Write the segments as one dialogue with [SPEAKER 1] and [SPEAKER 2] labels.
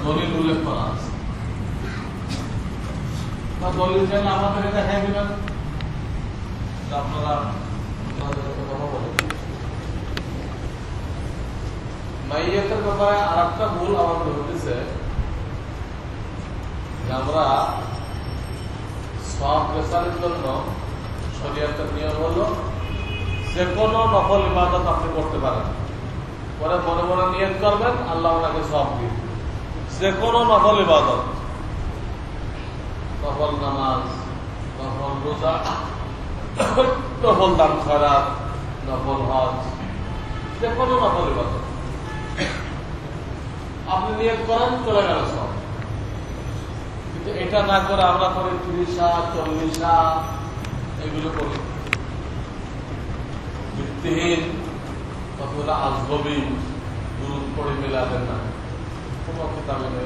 [SPEAKER 1] দলিল উল্লেখ করা আছে। দলিল চাইলে আমাদেরকে দেখাই দিবেন, আপনারা কথা বলেন। মাইয়াতের ব্যাপারে আর একটা ভুল আমাদের হতেছে, যে আমরা সওয়াব পেশারের জন্য শরীয়তের নিয়ম হলো যে কোনো নফল ইবাদত আপনি করতে পারেন, পরে মনে মনে নিয়ত করবেন আল্লাহ ওনাকে সওয়াব দিন। যে কোনো নফল ইবাদত, নফল নামাজ, নফল রোজা, নফল দান খয়রাত, নফল হজ, যে কোনো নফল ইবাদত আপনি নিয়ত করেন, চলে গেল সব। কিন্তু এটা না করে আমরা করি 30 40 এগুলো করি, ভিত্তিহীন কতগুলো আজগবি গুরুত পড়ে মেলাবেন না, কোন কিতাবে নেই,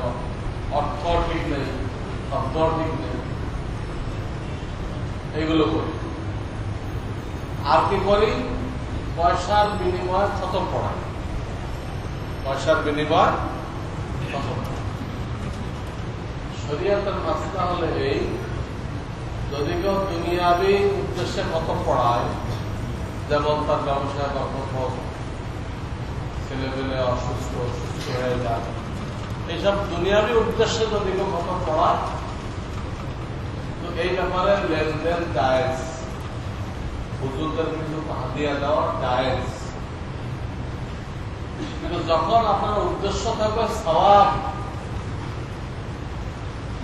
[SPEAKER 1] অর্থ ঠিক নেই, শব্দ ঠিক নেই, এইগুলো করি। আর কি করি? পয়সার বিনিময়ে খতম পড়া, পয়সার বিনিময় খতম। শরীয়তের মাসলা হলে এই, যদি কেউ দুনিয়াবি উদ্দেশ্যে খতম পড়ায়, যেমন তার ব্যবসা কখন ছেলে পেলে অসুস্থ হয়ে যায়, এইসব দুনিয়াবি উদ্দেশ্যে যদি কেউ খতম পড়ায়, তো এই ব্যাপারে লেনদেন জায়েজ, হুজুরদের কিছু হাদিয়া দেওয়া জায়েজ। কিন্তু যখন আপনার উদ্দেশ্য থাকবে সওয়াব,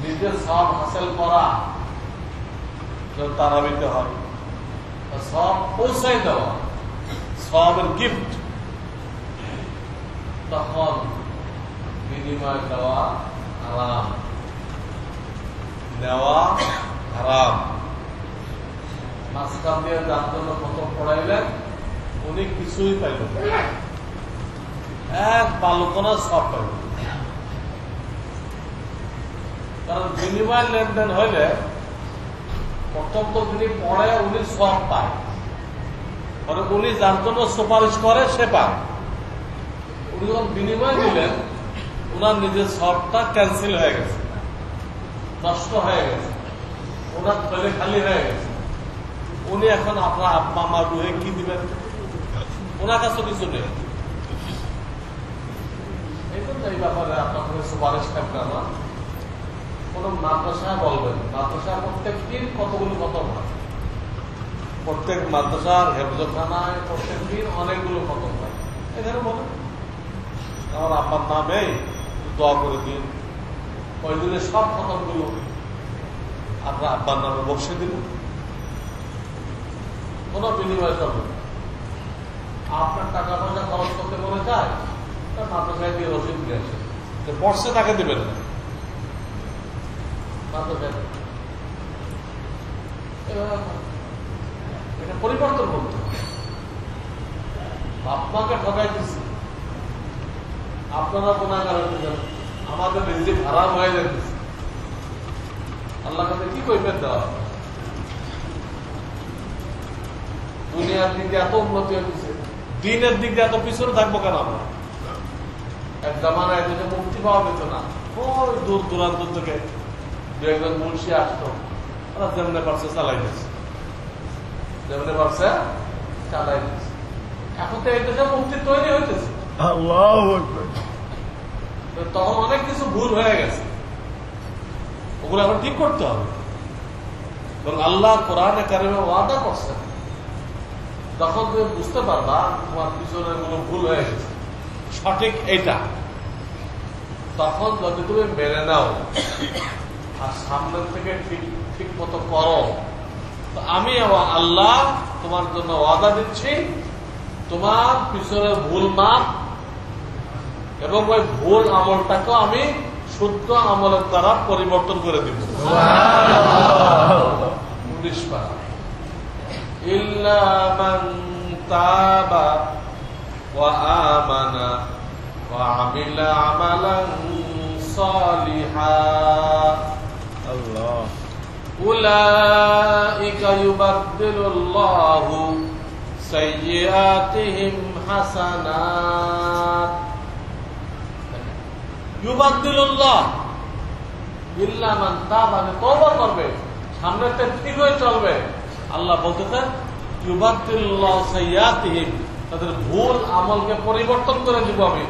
[SPEAKER 1] নিজের সওয়াব হাসিল করা, তারাবিতে হয় সওয়াব পৌঁছাই দেওয়া, সওয়াবের গিফট, তখন বিনিময় দেওয়া হারাম, নেওয়া হারাম। মাঝখান দিয়ে যার জন্য প্রথম পড়াইলেন উনি কিছুই পাইল, এক বালুকোনা সব পাইল। কারণ বিনিময় লেনদেন হইলে প্রথম তো যিনি পড়ে উনি সব পায়, মানে উনি যার জন্য সুপারিশ করে সে পায়। উনি যখন বিনিময় দিলেন, উনার নিজের সবটা ক্যান্সেল হয়ে গেছে, নষ্ট হয়ে গেছে, ওনার তৈরি খালি হয়ে গেছে। উনি এখন আপনার আব্বা মা রুহে কি দিবেন? ওনার কাছে কিছু নেই। এই জন্য এই ব্যাপারে আপনার সুপারিশ থাকবে না। কোন মাদ্রাসা বলবেন, মাদ্রাসা প্রত্যেক দিন কতগুলো খতম হয়, প্রত্যেক মাদ্রাসার হেফজখানায় প্রত্যেক দিন অনেকগুলো খতম হয়। এখানে বলেন আমার আব্বার নামেই দোয়া করে দিন, ওই দিনে সব খতমগুলো আপনার আব্বার নামে বসে দিন, কোন বিনিময় করবে। আপনার টাকা পয়সা খরচ করতে মনে চায়, তার মাদ্রাসায় দিয়ে রসিদ নিয়ে আসে, যে পড়ছে তাকে দিবেন না, এটা পরিবর্তন করতে হবে। বাপমাকে ঠকাই দিচ্ছি, আপনারা গুনাহগার হয়ে যান, আমাদের রিজিক হারাম হয়ে যাচ্ছে। আল্লাহ কাছে কি কৈফিয়ত দেওয়া? দুনিয়ার দিক দিয়ে এত উন্নতি হয়েছে, দিনের দিক দিয়ে এত পিছনে থাকবো কেন আমরা? এক জামানায় যদি মুক্তি পাওয়া যেত না, ওই দূর দূরান্ত থেকে দু একজন মুন্সি আসতো, ওরা যেমনে পারছে চালাই দিচ্ছে, যেমনে পারছে চালাই দিচ্ছে। এখন তো এই দেশে মুক্তি তৈরি হইতেছে, তখন অনেক কিছু ভুল হয়ে গেছে, ওগুলো এখন ঠিক করতে হবে। এবং আল্লাহ কোরআনে কারিমে ওয়াদা করছেন, যখন তুমি বুঝতে পারবা তোমার পিছনে কোনো ভুল হয়ে গেছে, সঠিক এইটা, তখন যদি তুমি মেনে নাও আর সামনের থেকে ঠিক ঠিক মতো করো, তো আমি আল্লাহ তোমার জন্য ওয়াদা দিচ্ছি, তোমার পিছনে ভুল মাপ এবং ওই ভুল আমলটাকেও আমি শুদ্ধ আমলের দ্বারা পরিবর্তন করে দিব। 19 পারা। ইল্লা মান তাবা ওয়া আমানা ওয়া আমিলা আমালান সালিহা, আল্লাহ, উলাইকা ইউবাদদিলুল্লাহু সাইয়্যাতিহিম হাসানাত। ইউবাদদিলুল্লাহ ইল্লা মান তাবা, তওবা করবে, সামনেতে ঠিক হয়ে চলবে। আল্লাহ বলতেছেন ইউবাদদিলুল্লাহ সাইয়্যাতিহিম, তাদের ভুল আমলকে পরিবর্তন করে দিব আমি।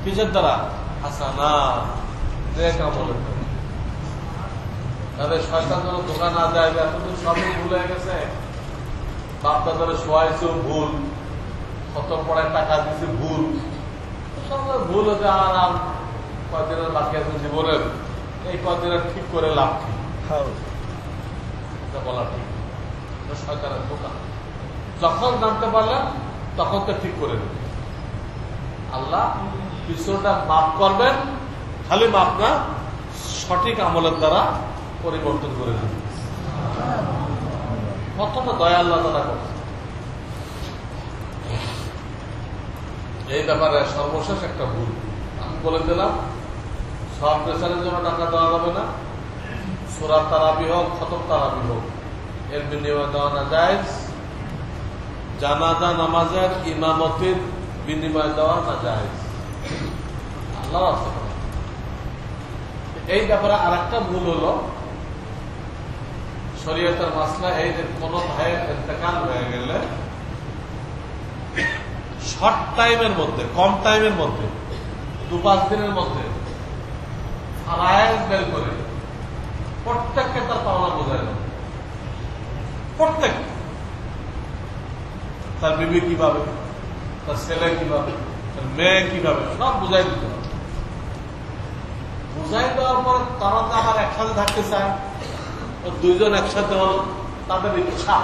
[SPEAKER 1] কিসের দ্বারা? হাসানাত, নেক আমলের দ্বারা। তাদের শয়তান যেন ধোঁকা না যায়, এতদিন সবই ভুল হয়ে গেছে। বাপ দাদারে শোয়াইছেও ভুল, কত পড়ায় টাকা দিছে ভুল, সব ভুল হতে আর কয়দিনের বাকি আছে জীবনের, এই কয়দিনের ঠিক করে লাভ কি? বলা ঠিক শয়তানের ধোঁকা। যখন জানতে পারলেন তখন তো ঠিক করে দেবেন। আল্লাহ কিছুটা মাফ করবেন, খালি মাফ না, সঠিক আমলের দ্বারা পরিবর্তন করে দেবেন। প্রথমে দয়া আল্লাহ তারা করছে। এই ব্যাপারে সর্বশেষ একটা ভুল আমি বলে দিলাম, সব পেশারের জন্য টাকা দেওয়া যাবে না। সূরা তারাবি হোক, খতম তারাবি হোক, এর বিনিময়ে দেওয়া না জায়েজ। জানাজা নামাজের ইমামতির বিনিময়ে দেওয়া না জায়েজ। আল্লাহ রাস্তা করে। এই ব্যাপারে আর একটা ভুল হলো, শরীয়তের মাসলা এই যে কোন ভাইয়ের ইন্তেকাল হয়ে গেলে শর্ট টাইমের মধ্যে, কম টাইমের মধ্যে, 2-5 দিনের মধ্যে ফারায়েজ বের করে প্রত্যেককে তার পাওনা বোঝায় না। প্রত্যেক, তার বিবি কিভাবে, তার ছেলে কিভাবে, তার মেয়ে কিভাবে, সব বুঝাই দিতে হবে। বুঝাই দেওয়ার পর তারা তো আবার একসাথে থাকতে চায়, দুইজন একসাথে হল তাদের ইচ্ছা।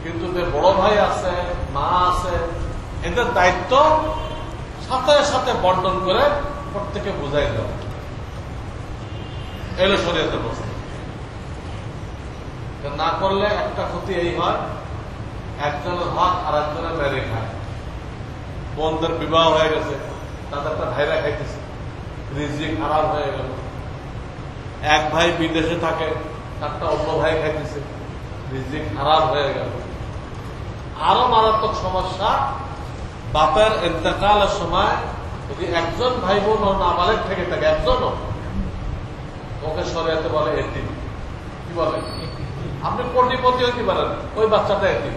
[SPEAKER 1] কিন্তু যে বড় ভাই আছে, মা আছে, এদের দায়িত্ব সাথে সাথে বন্টন করে প্রত্যেকে বুঝাই দেওয়া। এলো শরীয়তের প্রশ্ন। না করলে একটা ক্ষতি এই হয়, একজনের হক আর একজনের মেরে খায়। বোনদের বিবাহ হয়ে গেছে, তাদেরটা ভাইরা খাইতেছে, রিজিক খারাপ হয়ে গেল। এক ভাই বিদেশে থাকে, তারটা অন্য ভাই খাইতেছে, রিজিক খারাপ হয়ে গেল। আরো মারাত্মক সমস্যা, বাপের ইন্তেকালের সময় যদি একজন ভাই বোন নাবালেগ থেকে থাকে, একজনও, ওকে শরীয়তে বলে এতিম। কি বলে? আপনি কোটিপতি হতে পারেন, ওই বাচ্চাটা এতিম।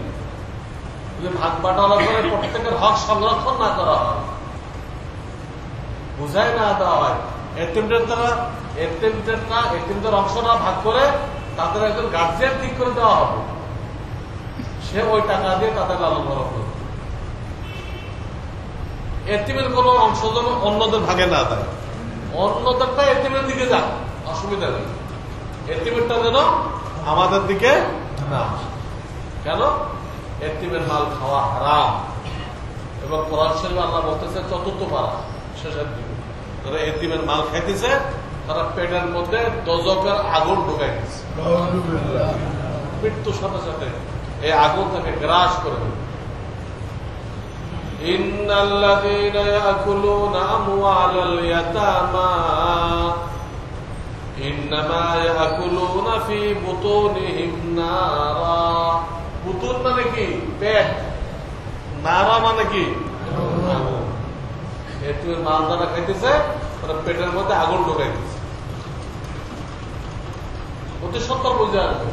[SPEAKER 1] যদি ভাগ বাটোয়ারা করে প্রত্যেকের হক সংরক্ষণ না করা হয়, বুঝাই না দেওয়া হয়, এতিমদের দ্বারা এতিমদের অংশটা ভাগ করে তাদের একজন গার্জিয়ান ঠিক করে দেওয়া হবে, সে ওই টাকা দিয়ে তাদের লালন পালন করবে। এতিমের কোন অংশ যেন অন্যদের ভাগে না দেয়, অন্যদেরটা এতিমের দিকে যাক, অসুবিধা নেই। এতিমেরটা যেন আমাদের দিকে না। কেন? এতিমের মাল খাওয়া হারাম। এবং কোরআন শরীফে আল্লাহ বলতেছে 4th পারা শেষের দিকে, যারা এতিমের মাল খাইতেছে তারা পেটের মধ্যে দোজকের আগুন ঢুকাইতেছে। মৃত্যুর সাথে সাথে এই আগুন তাকে গ্রাস করে দেবে। ইন্নাল্লাযীনা ইয়াকুলুনা আমওয়ালাল ইয়াতামা ইন্নামা ইয়াকুলুনা ফি বুতুনিহিম নারা। বুতুন মানে কি? পেট। নারা মানে কি? আগুন। এতিমের মাল যারা খাইতেছে তারা পেটের মধ্যে আগুন ঢুকাইতেছে। অতি সত্তর বুঝে আসবে।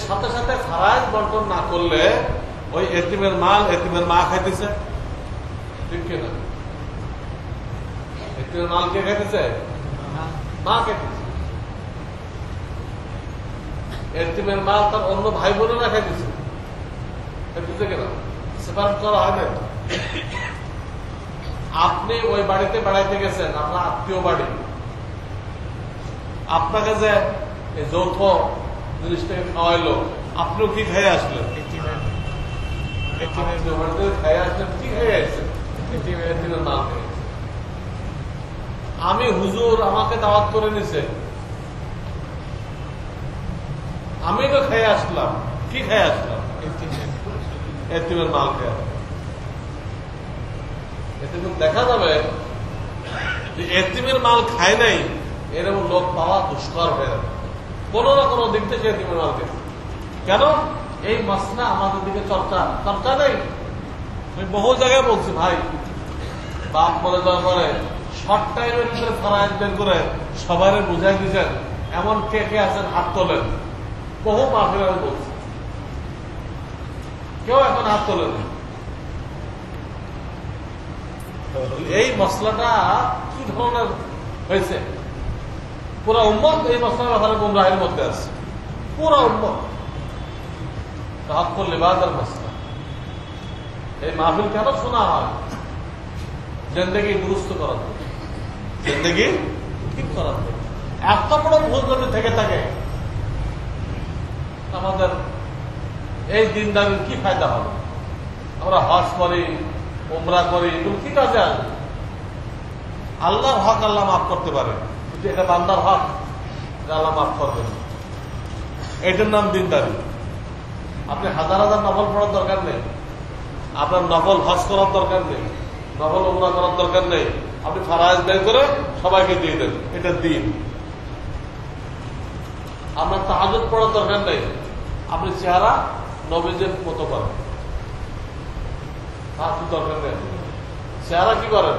[SPEAKER 1] সাথে সাথে ফারাইজ বন্টন না করলে ওই এতিমের মাল এতিমের মা খাইতেছে, ঠিক কিনা? এতিমের মাল কে খাইতেছে? মা খাইতেছে। এতিমের মাল তার অন্য ভাই বোনেরা খাইতেছে, খাইতেছে কেনা? সেপারেট করা হয় না। আপনি ওই বাড়িতে বেড়াইতে গেছেন, আপনার আত্মীয় বাড়ি, আপনাকে যে যৌথ জিনিসটাকে খাওয়াইলো, আপনিও কি খেয়ে আসলেন? খেয়ে আসলেন, কি খেয়ে আসছেন? এতিমের মাল খেয়ে। আমি হুজুর আমাকে দাওয়াত করে নিছে, আমি তো খেয়ে আসলাম, কি খেয়ে আসলাম? এতিমের মাল খেয়ে। এতে দেখা যাবে যে এতিমের মাল খায় নাই এরকম লোক পাওয়া দুষ্কর হয়ে যাবে। কোন না কোনো দিক থেকে এতিমের মাল খেয়ে। কেন? এই মাসলা আমাদের দিকে চর্চা নেই। আমি বহু জায়গায় বলছি, ভাই বাপ মরে যাওয়ার পরে শর্ট টাইমের ভিতরে ফরায়েজ বের করে সবাই বুঝাই দিয়েছেন। এমন কে কে আছেন হাত তোলেন, বহু মাফিল আমি বলছি, কেউ এখন হাত তোলেন। এই মশলাটা কি ধরনের হয়েছে? পুরা উম্মত এই মশলার ব্যাপারে গুমরাহের মধ্যে আছে, পুরা উম্মত। তাহাক্কুল লিবাদের মশলা। এই মাহফিল কেন শোনা হয়? জিন্দেগি দুরুস্ত করার জন্য, জিন্দেগি ঠিক করার জন্য। এত বড় ভুল যদি থেকে থাকে আমাদের এই দিনদারির কি ফায়দা হবে? আমরা হজ করি, উমরা করি, এগুলো কি কাজে আসবে? আল্লাহর হক আল্লাহ মাফ করতে পারে, কিন্তু এটা বান্দার হক, আল্লাহ মাফ করবেন। এটার নাম দিনদারি। আপনি হাজার হাজার নফল পড়ার দরকার নেই, আপনার নফল হজ করার দরকার নেই, নফল উমরা করার দরকার নেই। আপনি ফারায়েজ বের করে সবাইকে দিয়ে দেন, এটা দিন। আপনার তাহাজ্জুদ পড়ার দরকার নেই, আপনি চেহারা নবীদের মতো করেন, তাহাজ্জুদ দরকার নেই। চেহারা কি করেন?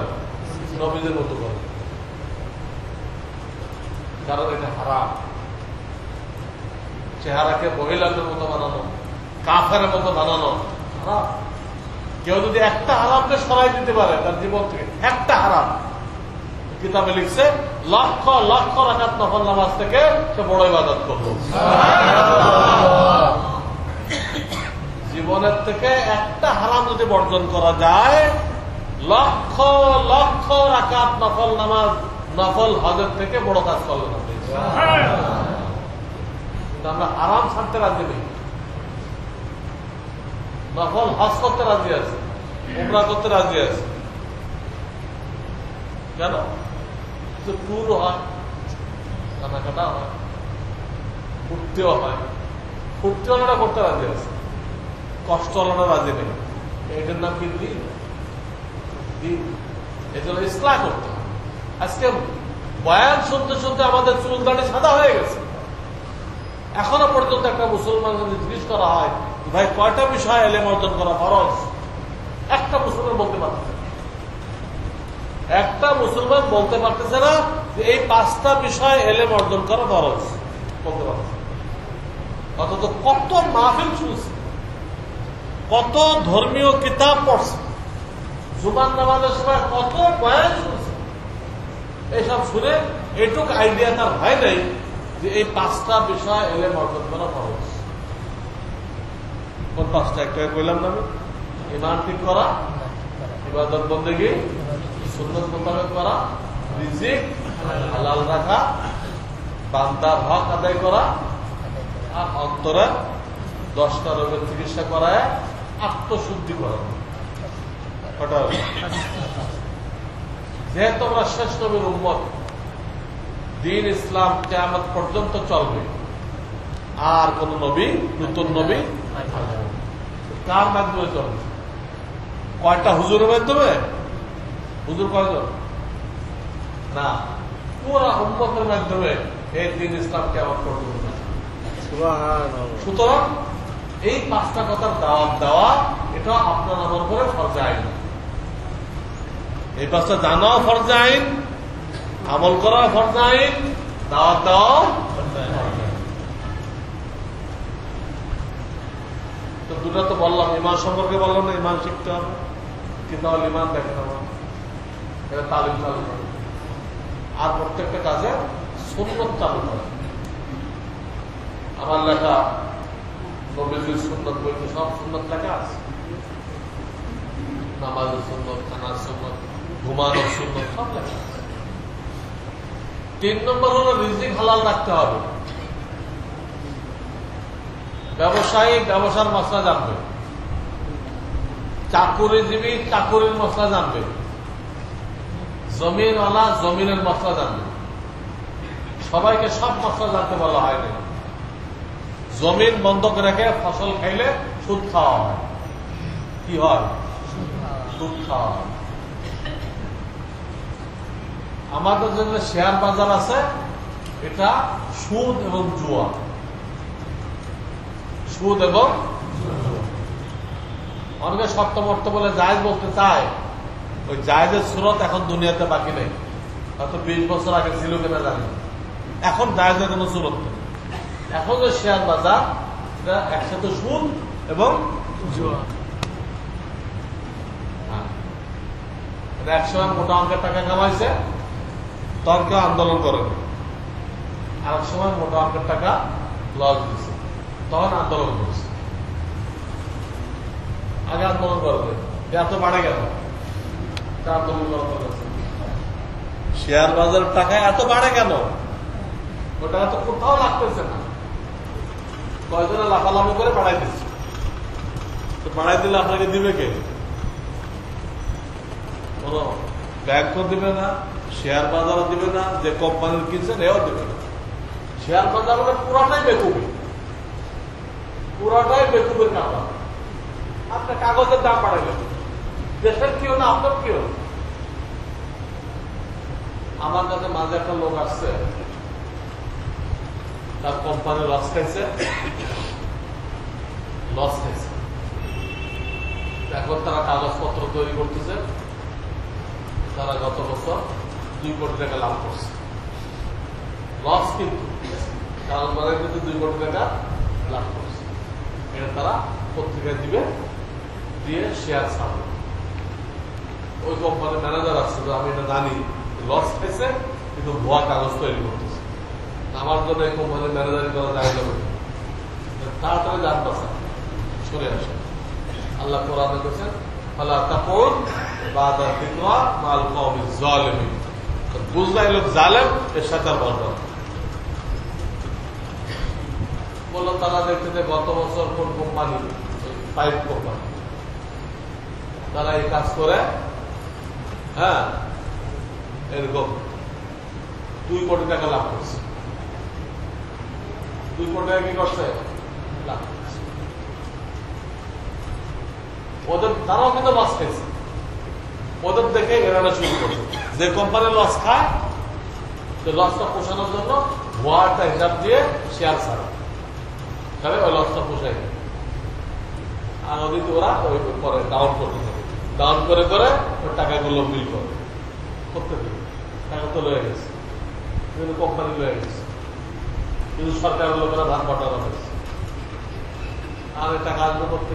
[SPEAKER 1] নবীদের মতো করেন, কারণ এটা হারাম। চেহারাকে মহিলাদের মতো বানানো, কাফেরের মতো বানানো হারাম। কেউ যদি একটা হারামকে সরাই দিতে পারে তার জীবন থেকে, একটা হারাম, কিতাবে লিখছে লক্ষ লক্ষ রাকাত নফল নামাজ থেকে সে বড় ইবাদত করলো। জীবনের থেকে একটা হারাম যদি বর্জন করা যায়, লক্ষ লক্ষ রাকাত নফল নামাজ, নফল হজের থেকে বড় কাজ করলেন আপনি। কিন্তু আমরা হারাম ছাড়তে রাজি নেই, নফল হজ করতে রাজি আছে, উমরা করতে রাজি আছে। কেন? টুর হয়, কানাকাটা হয়, ফুর্তিও হয়। ফুর্তিওয়ালাটা করতে রাজি আছে, কষ্টওয়ালাটা রাজি নেই। এটার নাম কি? দিন। দিন। এই জন্য ইসলাহ করতে হবে। আজকে বয়ান শুনতে শুনতে আমাদের চুল দাড়ি সাদা হয়ে গেছে। এখনো পর্যন্ত একটা মুসলমান যদি জিজ্ঞেস করা হয়, ভাই কয়টা বিষয় এলেম অর্জন করা ফরজ, একটা মুসলমান বলতে পারতেছে না। একটা মুসলমান বলতে পারতেছে না যে এই 5টা বিষয় এলেম অর্জন করা ফরজ, বলতে পারতেছে। অথচ কত মাহফিল শুনছে, কত ধর্মীয় কিতাব পড়ছে, জুমার নামাজের সময় কত বয়ান শুনছে। এইসব শুনে এটুক আইডিয়া তার হয় নাই যে এই 5টা বিষয় এলেম অর্জন করা ফরজ। কোন 5টা? একটা কইলাম না আমি, ঈমান ঠিক করা, ইবাদত বন্দেগী সুন্নাত মোতাবেক করা, রিজিক হালাল রাখা, বান্দার হক আদায় করা, আর অন্তরের 10টা রোগের চিকিৎসা করায় আত্মশুদ্ধি করা। যেহেতু আমরা শেষ নবীর উম্মত, দিন ইসলাম কিয়ামত পর্যন্ত চলবে, আর কোন নবী, নতুন নবী কার মাধ্যমে চলবে? কয়টা হুজুরের মাধ্যমে? হুজুর কয়জন? না, পুরা উম্মতের মাধ্যমে এই দিন ইসলাম কিয়ামত পর্যন্ত। সুতরাং এই 5টা কথার দাওয়াত দেওয়া, এটা আপনার আমার উপরে ফরজে আইন। এই 5টা জানাও ফরজে আইন, আমল করা ফরজে আইন, দাওয়াত দেওয়াও ফরজে আইন। তো দুটা তো বললাম, ইমান সম্পর্কে বললাম না, ইমান শিখতে হবে, কিন্তু ইমান দেখতে হবে, এটা তালিম চালু করে। আর প্রত্যেকটা কাজে সুন্নত চালু করে। আমার লেখা নবীজির সুন্নত বইতে সব সুন্নত লেখা আছে, নামাজের সুন্নত, খানার সুন্নত, ঘুমানোর সুন্নত, সব লেখা আছে। 3 নম্বর হলো রিজিক হালাল রাখতে হবে। ব্যবসায়ী ব্যবসার মশলা জানবে, চাকুরিজীবী চাকুরির মশলা জানবে, জমিনওয়ালা জমিনের মশলা জানবে। সবাইকে সব মশলা জানতে বলা হয়নি। জমিন বন্ধক রেখে ফসল খাইলে সুদ খাওয়া হয়। কি হয়? সুদ খাওয়া হয়। আমাদের জন্য শেয়ার বাজার আছে, এটা সুদ এবং জুয়া। সুদ এবং অনেকে শর্ত মর্ত বলে জায়েজ বলতে চায়, ওই জায়েজের সুরত এখন দুনিয়াতে বাকি নেই, হয়তো 20 বছর আগে ছিল কিনা জানি না। এখন জায়েজের কোনো সুরত নেই। এখন যে শেয়ার বাজার, এটা একসাথে সুদ এবং জুয়া। একসময় মোটা অঙ্কের টাকা কামাইছে, তখন কেউ আন্দোলন করেনি। আর এক সময় মোটা অঙ্কের টাকা লস দিচ্ছে, তখন আন্দোলন করছে। আগে আন্দোলন করবে এত বাড়ে গেল, আন্দোলন করা শেয়ার বাজারের টাকা এত বাড়ে কেন? ওই টাকা তো কোথাও লাগতেছে না, কয়জনে লাফালাফি করে বাড়াই দিচ্ছে। তো বাড়াই দিলে আপনাকে দিবে কে? কোন ব্যাংকও দিবে না, শেয়ার বাজারও দিবে না, যে কোম্পানির কিনছেন এও দিবে না। শেয়ার বাজার মানে পুরাটাই বেকুবি, পুরাটাই বেকুবের কারবার। আপনার কাগজের দাম বাড়াইলেন, দেশের কি হলো আপনার কি হলো? আমার কাছে মাঝে একটা লোক আসছে, তার কোম্পানি লস খাইছে, এখন তারা কাগজপত্র তৈরি করতেছে। তারা গত বছর 2 কোটি টাকা লাভ করছে, লস কিন্তু কাগজ বাজারে কিন্তু 2 কোটি টাকা লাভ করছে। এটা তারা পত্রিকায় দিবে, দিয়ে শেয়ার ছাড়বে। ওই কোম্পানির ম্যানেজার আসছে, আমি এটা জানি লস খাইছে কিন্তু ভুয়া কাগজ তৈরি করতেছে, আমার জন্য এই কোম্পানির ম্যানেজারি করা যায় যাবে। তাড়াতাড়ি জান পাশা সরে আসে। আল্লাহ কোরআনে বলেছেন, ফালা তাকুন বাদা ফিতনা মাল কওমি যালিমিন। বুঝলাই লোক জালেম, এর সাথে আর বলবো না। বললো তারা দেখতে যে গত বছর কোন কোম্পানি, পাইপ কোম্পানি, তারা এই কাজ করে, হ্যাঁ, এরকম 2 কোটি টাকা লাভ করছে। 2 কোটি টাকা কি করছে? লাভ করছে। ওদের তারাও কিন্তু লস খাইছে, ওদের দেখে এরা শুরু করছে। যে কোম্পানি লস খায়, তো লসটা পোষানোর জন্য ভুয়া একটা হিসাব দিয়ে শেয়ার ছাড়ে, তাহলে ওই লসটা পোষায়। আর ওদিকে ওরা ওই পরে ডাউন করতে থাকে, ডাউন করে করে ওই টাকাগুলো বিল করে করতে থাকে। টাকা তো লয়ে গেছে, কিন্তু কোম্পানি লয়ে গেছে, কিন্তু সরকারের লোকেরা ভাগ বাটানো হয়েছে। আর এই টাকা আসবে করতে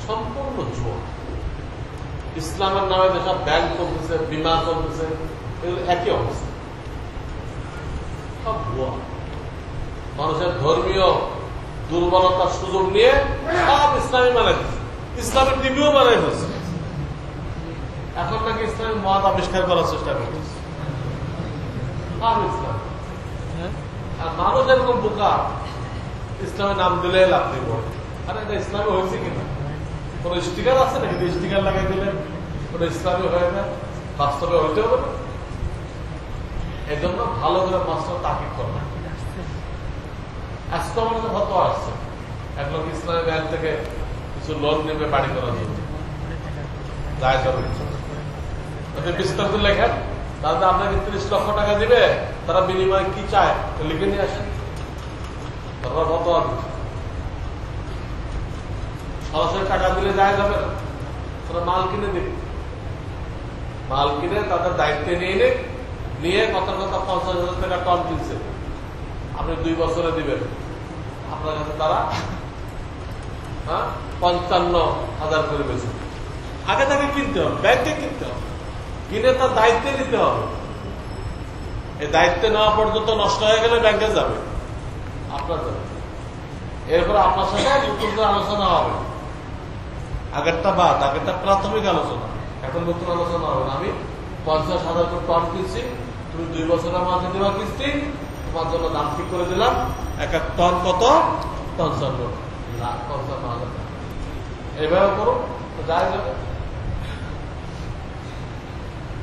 [SPEAKER 1] সম্পূর্ণ জোর। ইসলামের নামে যেসব ব্যাংক চলতেছে, বিমা চলতেছে, এগুলো একই অবস্থা, সব ভুয়া। মানুষের ধর্মীয় দুর্বলতার সুযোগ নিয়ে সব ইসলামী বানাই দিচ্ছে, ইসলামের টিভিও বানাই হচ্ছে। এখন নাকি ইসলামী মত আবিষ্কার করার চেষ্টা করতেছে সব ইসলাম। আর মানুষ এরকম বোকা, ইসলামের নাম দিলে লাভ দিব। আরে এটা ইসলামী হয়েছে কিনা? কোন স্টিকার আছে নাকি? স্টিকার লাগাই দিলে ওটা ইসলামী হয়ে যায়, বাস্তবে হইতে হবে না। এই জন্য ভালো করে মাস্টার তাকিদ করবে। আজকে আমার কাছে কত আসছে, এক লোক ইসলামী ব্যাংক থেকে কিছু লোন নেবে বাড়ি করার জন্য, যায় যাবে বিস্তারিত লেখেন, তাহলে আপনাকে 30 লক্ষ টাকা দিবে, তারা বিনিময়ে কি চায় লিখে নিয়ে আসেন। তারা কত সরাসরি টাকা দিলে যায় যাবে না, তারা মাল কিনে দিবে, মাল কিনে তাদের দায়িত্বে নিয়ে নিয়ে কত কথা 50,000 টাকা টন কিনছে, আপনি 2 বছরে দিবেন, আপনার কাছে তারা 55,000 করে বেশি। আগে তাকে কিনতে হবে, ব্যাংকে কিনতে হবে, কিনে তার দায়িত্বে নিতে হবে। এই দায়িত্বে নেওয়া পর্যন্ত নষ্ট হয়ে গেলে ব্যাংকে যাবে, আপনার যাবে। এরপর আপনার সাথে নতুন করে আলোচনা হবে, আগেরটা বাদ, আগেরটা প্রাথমিক আলোচনা, এখন নতুন আলোচনা হবে না। আমি 50,000 টন কিনছি, তুমি 2 বছরের মাঝে দেওয়া কিস্তি, তোমার জন্য দাম ঠিক করে দিলাম, 1 টন কত? 55,000 টাকা। এইভাবে করো, যায় যাবে।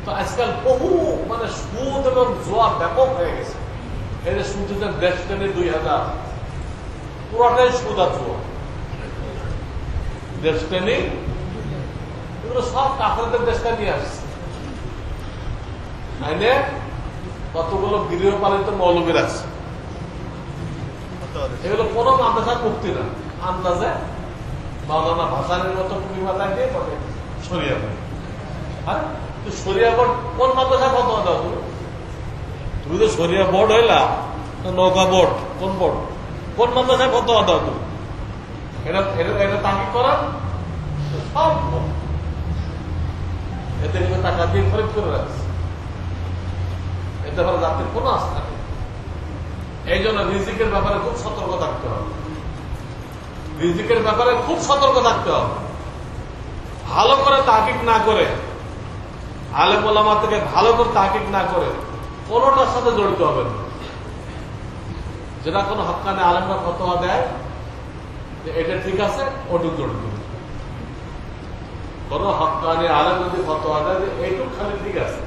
[SPEAKER 1] তো আজকাল বহু মানে সুদ এবং জোয়া ব্যাপক হয়ে গেছে। এই যে সুদের ডেস্টিনি 2000, পুরোটাই সুদ আর জোয়া। ডেস্টিনি এগুলো সব কাফেরদের দেশটা নিয়ে আসছে, আইনে কতগুলো গৃহপালিত মৌলবীর আছে। এগুলো কোনো মাদ্রাসার মুক্তি না, আন্দাজে মাওলানা ভাসানের মতো পূর্ণিমা দিয়ে সরিয়ে দেয়। হ্যাঁ, শরিয়া বোর্ড কোন মাদ্রাসায় ফতোয়া দাও তুমি তো শরিয়া বোর্ড হইলা, নৌকা বোর্ড কোন বোর্ড, কোন মাদ্রাসায় ফতোয়া দাও তুমি? এটা এটা তাকিদ করার সব এতে কিন্তু টাকা দিয়ে খরিদ করে রাখছে, এতে আবার জাতির কোন আস্থা নেই। এই জন্য রিজিকের ব্যাপারে খুব সতর্ক থাকতে হবে, রিজিকের ব্যাপারে খুব সতর্ক থাকতে হবে। ভালো করে তাকিদ না করে, আলেম ওলামা থেকে ভালো করে তাকিদ না করে কোনটার সাথে জড়িত হবে না। যেটা কোনো হক্কানে আলেমরা ফতোয়া দেয় যে এটা ঠিক আছে, ওটুক জড়িত। কোন হক্কানে আলেম যদি ফতোয়া দেয় যে এইটুক খালি ঠিক আছে,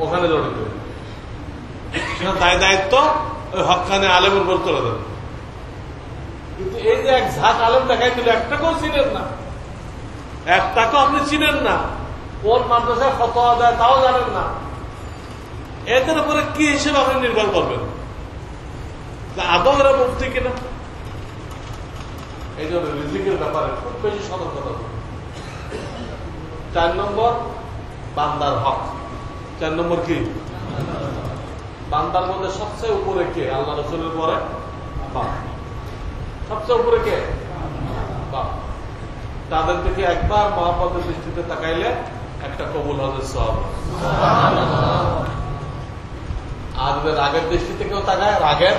[SPEAKER 1] ওখানে জড়িত। সেটা দায়িত্ব ওই হক্কানে আলেমের উপর তুলে দেবে। কিন্তু এই যে এক ঝাঁক আলেম দেখাই দিল, একটাকেও চিনেন না, একটাকেও আপনি চিনেন না, কোন মাদ্রাসায় ফতোয়া দেয় তাও জানেন না, এদের উপরে কি হিসেবে আপনি নির্ভর করবেন আদৌ এরা মুক্তি কিনা? এই জন্য রিজিকের ব্যাপারে খুব বেশি সতর্কতা। 4 নম্বর বান্দার হক। 4 নম্বর কি? বান্দার মধ্যে সবচেয়ে উপরে কে? আল্লাহ রাসূলের পরে বাপ। সবচেয়ে উপরে কে? বাপ। তাদের দিকে একবার মহব্বতের দৃষ্টিতে তাকাইলে একটা কবুল হজের সওয়াব। আর রাগের দৃষ্টিতে কেউ তাকায়, রাগের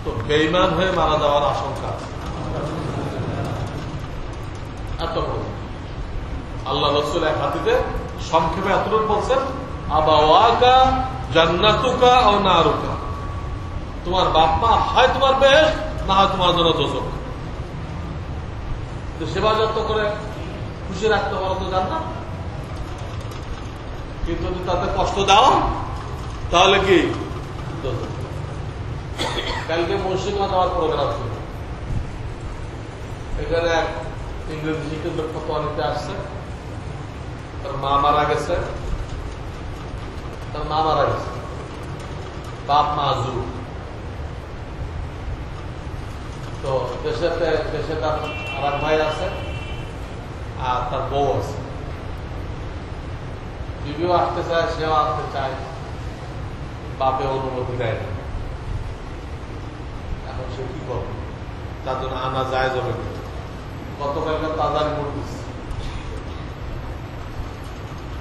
[SPEAKER 1] তো বেঈমান হয়ে মারা যাওয়ার আশঙ্কা। এত আল্লাহ রাসূল এক হাদিসে সংক্ষেপে এতটুকু বলছেন, আবাওয়াকা জান্নাতুকা আও নারুকা, তোমার বাপ মা হয় তোমার বেহেশত, না হয় তোমার জন্য দোজখ। তো সেবা যত্ন করে খুশি রাখতে পারো তো জান্নাত। কিন্তু যদি তাদের কষ্ট দাও তাহলে কি দোজখ। কালকে মুর্শিদগঞ্জ যাওয়ার প্রোগ্রাম ছিল, এখানে এক ইংরেজি শিক্ষক ফতোয়া নিতে আসছে। তার মা মারা গেছে, বাপ মাজুর। তো দেশে তার আর এক ভাই আছে, আর তার বউ আছে। বিবিও আসতে চায়, সেও আসতে চায়, বাপে অনুমতি দেয় না। এখন সে কি করবে? তার জন্য আনা যায় যাবে। গতকালকে তাজা রিপোর্ট দিচ্ছে,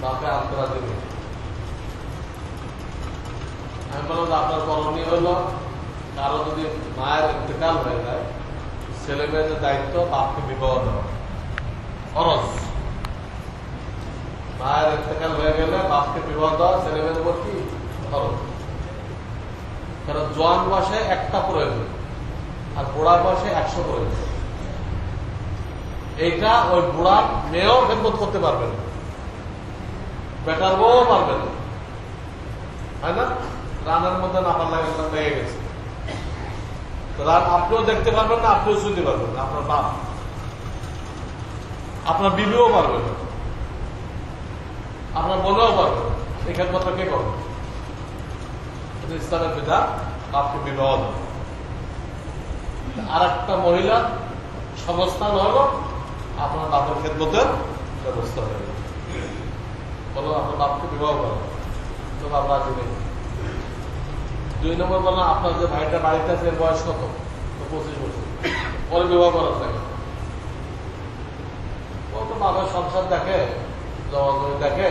[SPEAKER 1] বাপে আন্তরা দেবে। আমি বললাম যে আপনার করণীয় হল, কারো যদি মায়ের ইন্তেকাল হয়ে যায়, ছেলে মেয়েদের দায়িত্ব বাপকে বিবাহ দেওয়া খরচ। মায়ের ইন্তেকাল হয়ে গেলে বাপকে বিবাহ দেওয়া ছেলে মেয়েদের উপর কি খরচ। কারণ জোয়ান বয়সে একটা প্রয়োজন, আর বুড়া বয়সে 100 প্রয়োজন। এইটা ওই বুড়ার মেয়েও খেদমত করতে পারবে না, বেটার বউ পারবে না, হয় না? রানের মধ্যে না পারলে লেগে গেছে, রান আপনিও দেখতে পারবেন না, আপনিও শুনতে পারবেন না, আপনার বাপ, আপনার বিবিও পারবে না, আপনার বোনও পারবে না। এই খেদমত কে করবে? ইসলামের বিধান বাপকে বিবাহ দেয়। আর একটা মহিলা সংস্থান হল আপনার বাপের খেদমতের ব্যবস্থা হয়ে গেল। বলো আপনার বাপকে বিবাহ করেন, তো বাপ রাজি নেই। 2 নম্বর বললাম, আপনার যে ভাইটা বাড়িতে আছে এর বয়স কত? 25 বছর। পরে বিবাহ করা থাকে, ও তো বাবার সংসার দেখে, জবাবদারি দেখে,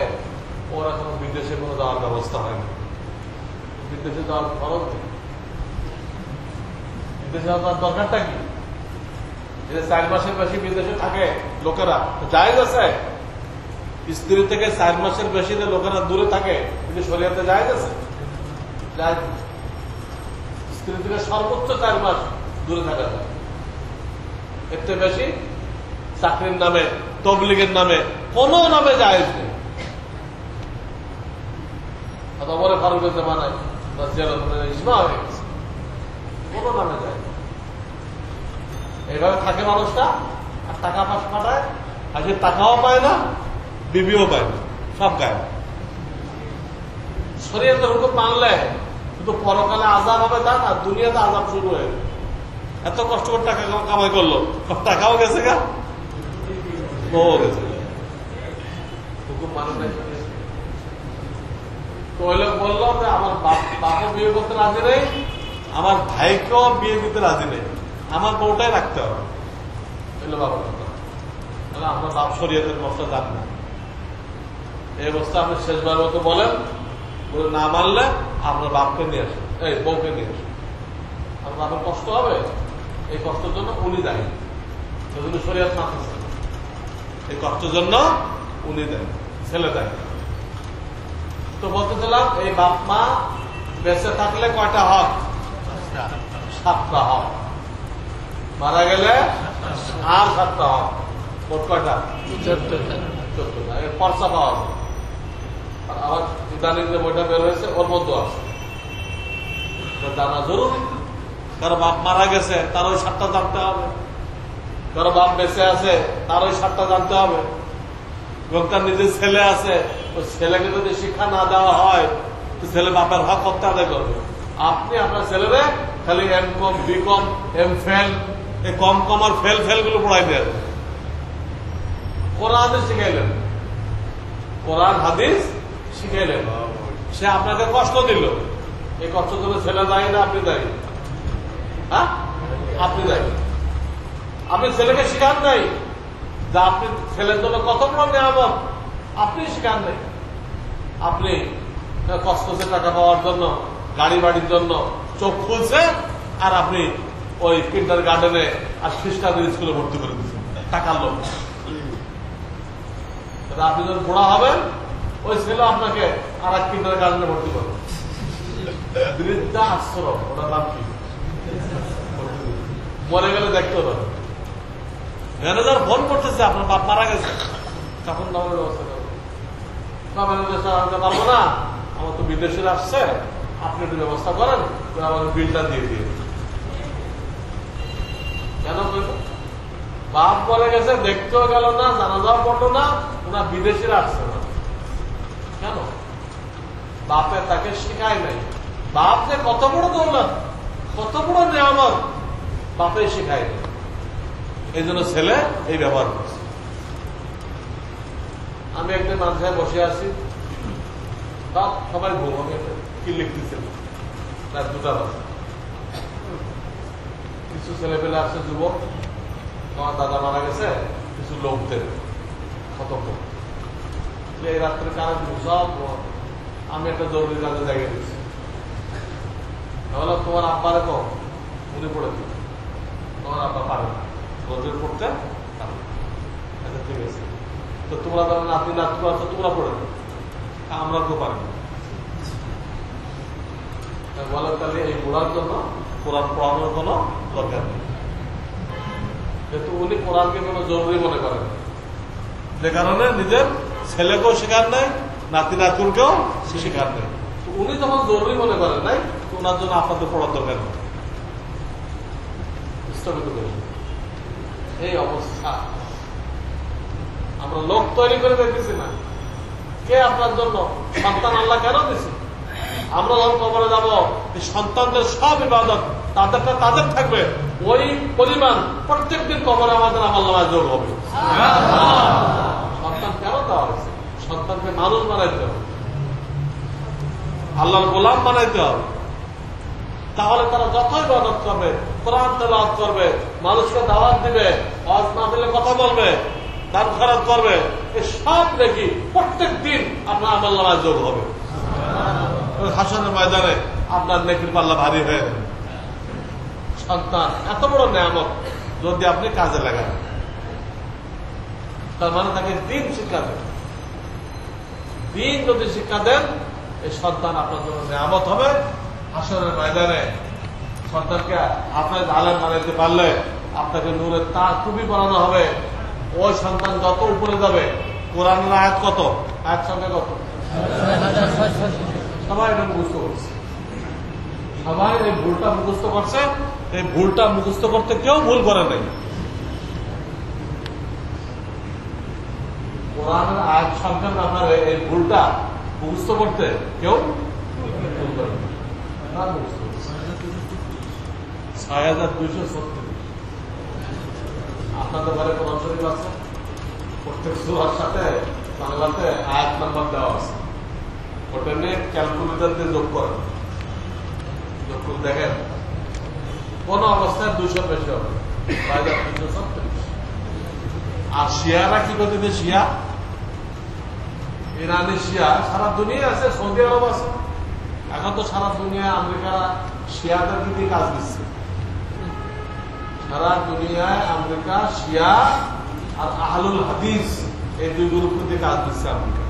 [SPEAKER 1] ওর এখন বিদেশে কোনো যাওয়ার ব্যবস্থা হয়নি। বিদেশে যাওয়ার খরচ নেই, বিদেশে যাওয়ার দরকারটা কি? 4 মাসের বেশি বিদেশে থাকে লোকেরা, জায়েজ আছে। স্ত্রী থেকে 4 মাসের বেশি যে লোকেরা দূরে থাকে, কিন্তু শরীয়তে জায়েজ আছে? জায়েজ। স্ত্রী থেকে সর্বোচ্চ 4 মাস দূরে থাকা যায়, এর থেকে বেশি চাকরির নামে, তবলিগের নামে, কোন নামে জায়েজ নেই। অথবা ফারুকের জামানায় ইজমা হয়ে গেছে, কোন নামে যায়। এইভাবে থাকে মানুষটা, আর টাকা পাশ পাঠায়, আর সে টাকাও পায় না, বিবিও পায় না, সব গায়ে। শরীয়তের হুকুম মানলে শুধু পরকালে আযাব হবে তা না, দুনিয়াতে আযাব শুরু হয়ে গেল। এত কষ্ট করে টাকা কামাই করলো, সব টাকাও গেছে গা, ও গেছে। হুকুম মানে নাই। তো ওই লোক বললো যে আমার বাপও বিয়ে করতে রাজি নেই, আমার ভাইকেও বিয়ে দিতে রাজি নেই, আমার বউটাই রাখতে হবে। এলো বাবার কথা, তাহলে আপনার বাপ শরীয়তের মশলা জান না, এই অবস্থা আপনি শেষবার মতো বলেন, বলে না মানলে আপনার বাপকে নিয়ে আসেন, এই বউকে নিয়ে আসেন। আপনার বাপের কষ্ট হবে, এই কষ্টের জন্য উনি দায়ী, সেজন্য শরীয়ত না থাকছে, এই কষ্টের জন্য উনি দেয়, ছেলে দেয়। তো বলতেছিলাম এই বাপ মা বেঁচে থাকলে কয়টা হক? 7টা হক। মারা গেলে আর 7টা হক। মোট কয়টা? 14টা। এর পর্চা পাওয়া যায়। আর আমার ইদানিং যে বইটা বের হয়েছে ওর মধ্যে আছে, জানা জরুরি। কারো বাপ মারা গেছে, তার ওই 7টা জানতে হবে। কারো বাপ বেঁচে আছে, তার ওই 7টা জানতে হবে। এবং তার নিজের ছেলে আছে, ওই ছেলেকে যদি শিক্ষা না দেওয়া হয় তো ছেলে বাপের হক করতে আদায় করবে। আপনি আপনার ছেলেরে খালি M.Com, B.Com, M.Phil, এই কম আর ফেল গুলো পড়াই দেন, কোরআন হাদিস শিখাইলেন, কোরআন হাদিস শিখাইলেন। সে আপনাকে কষ্ট দিল, এই কষ্ট দিলে ছেলে দায়ী না আপনি দায়ী? হ্যাঁ, আপনি দায়ী। আপনি ছেলেকে শিখান নাই যে আপনি ছেলের জন্য কত বড় নিয়ামত, আপনি শিখান নাই। আপনি কষ্ট করে টাকা পাওয়ার জন্য, গাড়ি বাড়ির জন্য চোখ খুলছে, আর আপনি ওই কিন্ডার গার্ডেনে আর খ্রিস্টানদের স্কুলে ভর্তি করে দিচ্ছেন টাকার লোক। আপনি যখন বুড়া হবেন, ওই ছেলে আপনাকে আর এক কিন্ডার গার্ডেনে ভর্তি করবে, বৃদ্ধা আশ্রম, ওটার নাম কি, মরে গেলে দেখতে হবে। ম্যানেজার ফোন করতেছে আপনার বাপ মারা গেছে, তখন দামের ব্যবস্থা করবে। ম্যানেজার আনতে পারবো না, আমার তো বিদেশের আসছে, আপনি একটু ব্যবস্থা করেন, আমাকে বিলটা দিয়ে দিয়ে। কেন করল? বাপ বলে গেছে, দেখতেও গেল না, জানাজাও পড়লো না, ওনার বিদেশিরা আসছে না। কেন? বাপে তাকে শিখায় নাই। বাপ যে কত বড় দৌলত, কত বড় নিয়ামত, বাপে শিখায় নাই। এই জন্য ছেলে এই ব্যবহার করছে। আমি একদিন মাঝখানে বসে আছি, সবাই ঘুম, আমি কি লিখতেছিলাম, রাত 2টা বাজে। কিছু ছেলে পেলে আসছে, যুবক, আমার দাদা মারা গেছে, কিছু লোকদের খতম এই রাত্রে কারা দিব সব। আমি একটা জরুরি কাজে জায়গা দিচ্ছি, তাহলে তোমার আব্বারে কম, উনি পড়ে দিল, তোমার আব্বা পারে না, গজের পড়তে পারে। আচ্ছা ঠিক আছে, তো তোমরা তাহলে নাতি নাতু আছো, তোমরা পড়ে দেবো, আমরা তো পারি না। বলে তাহলে এই পড়ার জন্য কোরআন পড়ানোর কোন দরকার নেই, কিন্তু উনি কোরআনকে কোন জরুরি মনে করেন, যে কারণে নিজের ছেলেকেও শেখার নাই, নাতি নাতুরকেও শেখার নাই। উনি যখন জরুরি মনে করেন নাই, তো ওনার জন্য আপনাদের পড়ার দরকার নেই, স্থগিত করুন। এই অবস্থা আমরা লোক তৈরি করে দেখতেছি না। কে আপনার জন্য সন্তান আল্লাহ কেন দিচ্ছে? আমরা যখন কবরে যাব, সন্তানদের সব ইবাদত তাদেরটা তাদের থাকবে, ওই পরিমাণ প্রত্যেকদিন কবরে আমাদের আমল নামায় যোগ হবে। সন্তান কেন দেওয়া হয়েছে? সন্তানকে মানুষ বানাইতে হবে, আল্লাহর গোলাম বানাইতে হবে। তাহলে তারা যত ইবাদত করবে, কোরআন তেলাওয়াত করবে, মানুষকে দাওয়াত দিবে, ওয়াজ মাহফিলে কথা বলবে, দান খয়রাত করবে, এই সব দেখি প্রত্যেক দিন আপনার আমল নামায় যোগ হবে। হাসরের ময়দানে আপনার নেকির পাল্লা ভারী হয়ে যাবে। সন্তান এত বড় নিয়ামত, যদি আপনি কাজে লাগান, তার মানে তাকে দিন শিক্ষা দেন। দিন যদি শিক্ষা দেন, এই সন্তান আপনার জন্য নিয়ামত হবে। হাসরের ময়দানে সন্তানকে আপনার আলেম বানাইতে পারলে আপনাকে নূরের তার টুপি পরানো হবে। ওই সন্তান যত উপরে যাবে, কোরআনের আয়াত কত, আয়াত সংখ্যা কত, সবাই এটা মুখস্থ করছে, সবাই এই ভুলটা মুখস্থ করছে। এই ভুলটা মুখস্থ করতে কেউ ভুল করে নাই। কোরআনের আয়াত সংখ্যা আপনার এই ভুলটা মুখস্থ করতে কেউ ভুল করে নাই। 6270 আপনাদের ঘরে কোরআন শরীফ আছে, প্রত্যেক সূরার সাথে বাংলাতে আয়াত নাম্বার দেওয়া আছে, ওটা নিয়ে ক্যালকুলেটর দিয়ে যোগ করেন, যোগ করে দেখেন কোন অবস্থায় 200 বেশি হবে, 2336। আর শিয়ারা কি করতে, শিয়া ইরানি শিয়া সারা দুনিয়া আছে, সৌদি আরব আছে, এখন তো সারা দুনিয়া আমেরিকারা শিয়াদেরকে দিয়ে কাজ দিচ্ছে। সারা দুনিয়ায় আমেরিকা শিয়া আর আহলুল হাদিস এই দুই গ্রুপকে দিয়ে কাজ দিচ্ছে আমেরিকা।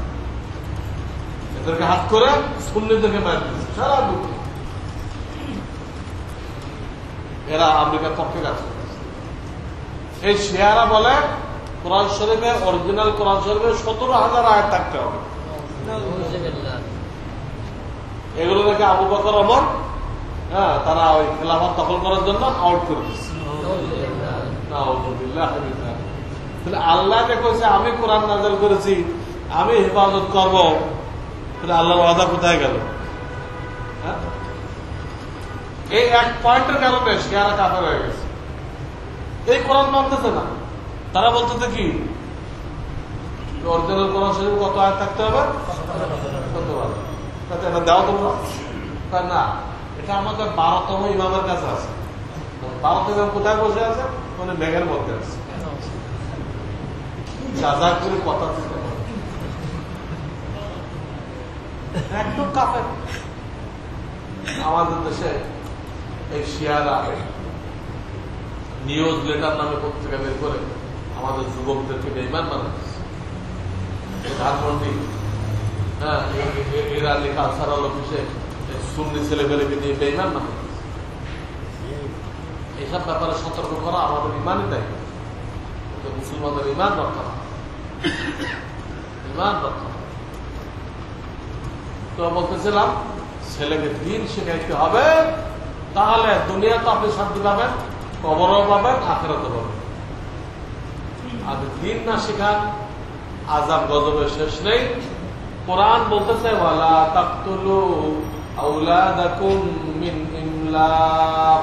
[SPEAKER 1] এদেরকে হাত করে সুন্নিদেরকে মার দিচ্ছে সারা দুনিয়া। এরা আমেরিকার পক্ষে কাজ করছে। এই শিয়ারা বলে কোরআন শরীফে, অরিজিনাল কোরআন শরীফে 17,000 আয়াত থাকতে হবে। এগুলো দেখে আবু বকর ওমর তারা ওই খেলাফত দখল করার জন্য আউট করে দিচ্ছে। তাহলে আল্লাহকে কইছে আমি কোরআন নাযিল করেছি, আমি হেফাজত করব, তাহলে আল্লাহর ওয়াদা কোথায় গেল? এই এক পয়েন্টের কারণে শিয়ারা কাফের হয়ে গেছে। এই কোরআন মানতেছে না, তারা বলতেছে কি অরিজিনাল কোরআন শরীফ কত আয়াত থাকতে হবে, এটা দেওয়া তোমরা না, এটা আমাদের 12তম ইমামের কাছে আছে। 12তম ইমাম কোথায় বসে আছে? মানে ব্যাগের মধ্যে আছে। যা করে কথা একদম কাফের। আমাদের দেশে এই শিয়ারা নিউজ লেটার নামে পত্রিকা বের করে আমাদের যুবকদেরকে বেঈমান বানাচ্ছে। প্রধানমন্ত্রী এরা লেখা সারাল অফিসে সুন্নি ছেলেমেয়েকে নিয়ে বেঈমান বানাচ্ছে। এইসব ব্যাপারে সতর্ক করা আমাদের ইমানই দায়িত্ব। মুসলমানদের ইমান রক্ষা, ইমান রক্ষা। তো বলতেছিলাম ছেলেকে দিন শেখাইতে হবে, তাহলে দুনিয়া তো আপনি শান্তি পাবেন, কবরও পাবেন, আখিরাতও পাবেন। আর দিন না শেখান আযাব গজবের শেষ নেই। কোরআন বলতেছে ওয়ালা তাকতুলু আওলাদাকুম মিন ইমলাক।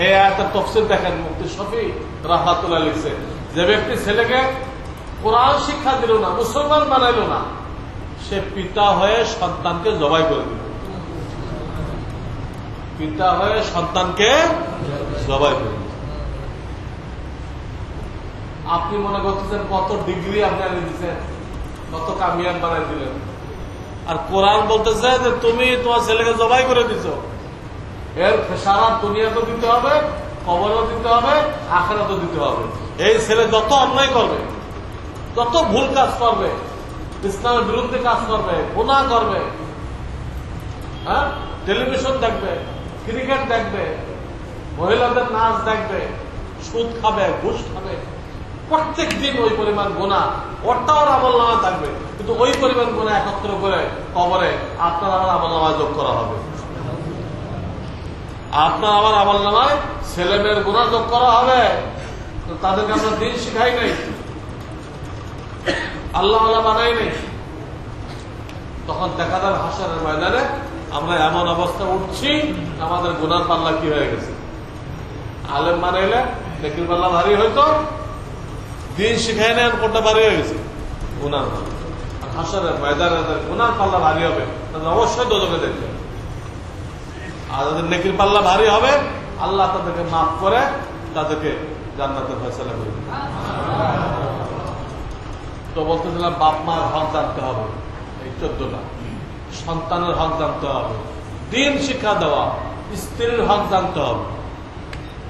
[SPEAKER 1] এই আয়াতের তাফসীর দেখেন, মুফতি শফি রাহমাতুল্লাহ লিখছে, যে ব্যক্তি ছেলেকে কোরআন শিক্ষা দিল না, মুসলমান বানাইল না, সে পিতা হয়ে সন্তানকে জবাই করে দিল। পিতা হয়ে সন্তানকে জবাই করে দিল। আপনি মনে করতেছেন কত ডিগ্রি আপনি আনি দিচ্ছেন, কত কামিয়াব বানাই দিলেন, আর কোরআন বলতেছে যে তুমি তোমার ছেলেকে জবাই করে দিচ্ছ। এর সারা দুনিয়াতেও দিতে হবে, কবরও দিতে হবে, আখিরাতেও দিতে হবে। এই ছেলে যত অন্যায় করবে, যত ভুল কাজ করবে, ইসলামের বিরুদ্ধে কাজ করবে, গুনাহ করবে, টেলিভিশন দেখবে, ক্রিকেট দেখবে, মহিলাদের নাচ দেখবে, সুদ খাবে, ঘুষ খাবে, প্রত্যেক দিন ওই পরিমাণ গুনাহ, ওটাও আমলনামায় থাকবে, কিন্তু ওই পরিমাণ গুনাহ একত্র করে কবরে আপনার আমার আমলনামায় যোগ করা হবে। আপনার আমার আমলনামায় ছেলে মেয়ের গুনাহ যোগ করা হবে। তাদেরকে আমরা দিন শিখাই নাই, আল্লাহ বানাই নাই। তখন দেখা যাবে হাসরের ময়দানে আমরা এমন অবস্থা উঠছি, আমাদের গুনার পাল্লা কি হয়ে গেছে। আলেম বানাইলে নেকির পাল্লা ভারী হইতো, দিন শিখাই নেন কোনটা ভারী হয়ে গেছে, গুনার পাল্লা। আর হাসরের ময়দানে গুনার পাল্লা ভারী হবে, তাদের অবশ্যই দোজখে দেখবে। আর যাদের নেকির পাল্লা ভারী হবে, আল্লাহ তাদেরকে মাফ করে তাদেরকে জান্নাতের ফয়সালা করবে। তো বলতেছিলাম বাপ মার হক জানতে হবে, এই 14টা। সন্তানের হক জানতে হবে, দিন শিক্ষা দেওয়া, স্ত্রীর হক জানতে হবে।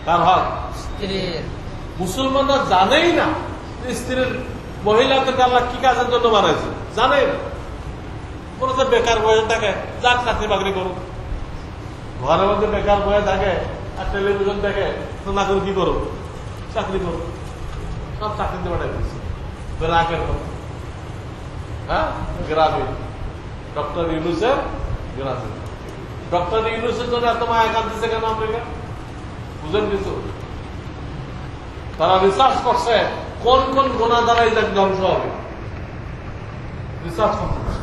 [SPEAKER 1] কার হক? মুসলমানরা জানেই না স্ত্রীর, মহিলাদেরকে আল্লাহ কি কাজের জন্য বানাইছে জানেই না। কোনো তো বেকার বয়ে থাকে, যাক চাকরি বাকরি করুক। ঘরের মধ্যে বেকার বয়ে থাকে আর টেলিভিশন দেখে, তো না করে কি করো, চাকরি করো। সব চাকরিতে বানাই দিচ্ছে বেরাকের কথা। গ্রামীণ ডক্টর ইউনুসের গ্রামীণ, ডক্টর ইউনুসের জন্য এত মায়া কাঁদতেছে কেন আমেরিকা? বুঝেন কিছু? তারা রিসার্চ করছে কোন কোন গোনা দ্বারা এই জাতি ধ্বংস হবে, রিসার্চ করছে।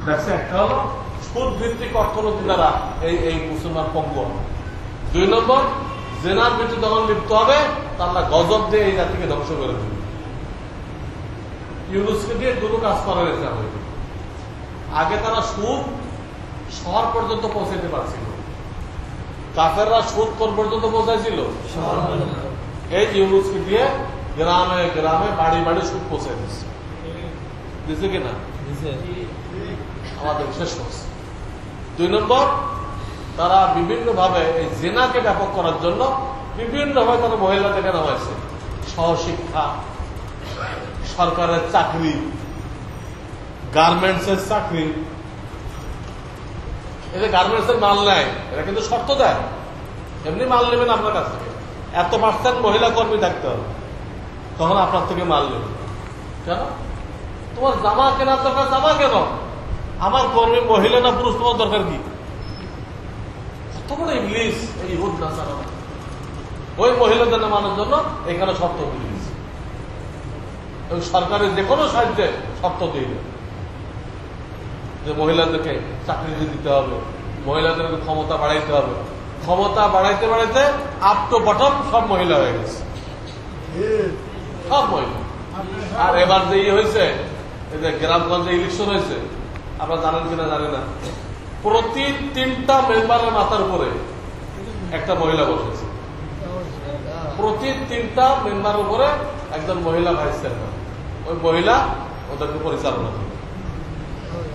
[SPEAKER 1] দেখছে একটা হলো সুদ ভিত্তিক অর্থনীতি দ্বারা এই মুসলমান পঙ্গু হবে। 2 নম্বর, জেনার ভিত্তি যখন লিপ্ত হবে, তাহলে গজব দিয়ে এই জাতিকে ধ্বংস করে দেবে। ইউনুসকে দিয়ে দুটো কাজ করা হয়েছে আমাদের। আগে তারা সুদ শহর পর্যন্ত পৌঁছাইতে পারছিল, কাফেররা সুদ কোন পর্যন্ত পৌঁছাইছিল? এই ইউনুসকে দিয়ে গ্রামে গ্রামে বাড়ি বাড়ি সুদ পৌঁছাই দিচ্ছে। দিচ্ছে কিনা? আমাদের শেষ করছে। 2 নম্বর, তারা বিভিন্ন ভাবে এই জেনাকে ব্যাপক করার জন্য বিভিন্ন ভাবে তারা মহিলাদেরকে নামাইছে। সহশিক্ষা, সরকারের চাকরি, গার্মেন্টস এর চাকরি। এদের গার্মেন্টস এর মাল নেয়, এরা কিন্তু শর্ত দেয়, এমনি মাল নেবেন আপনার কাছ থেকে, এত % মহিলা কর্মী থাকতে হবে, তখন আপনার থেকে মাল নেবে। কেন? তোমার জামা কেনার দরকার, জামা কেন? আমার কর্মী মহিলা না পুরুষ, তোমার দরকার কি? কত বড় ইংলিশ এই ইহুদ নাসারা। ওই মহিলাদের নামানোর জন্য এখানে শর্ত দিয়ে দিয়েছে, এবং সরকারের যে কোনো সাহায্যে শর্ত দিয়ে দেবে যে মহিলাদেরকে চাকরি দিতে হবে, মহিলাদেরকে ক্ষমতা বাড়াইতে হবে। ক্ষমতা বাড়াইতে বাড়াইতে আপ টু বটম সব মহিলা হয়ে গেছে, সব মহিলা। আর এবার যে হয়েছে, এই যে গ্রামগঞ্জে ইলেকশন হয়েছে, আপনারা জানেন কিনা জানি না, প্রতি 3টা মেম্বারের মাথার উপরে একটা মহিলা বসেছে। প্রতি 3টা মেম্বারের উপরে একজন মহিলা ভাইস চেয়ারম্যান। ওই মহিলা ওদেরকে পরিচালনা করে।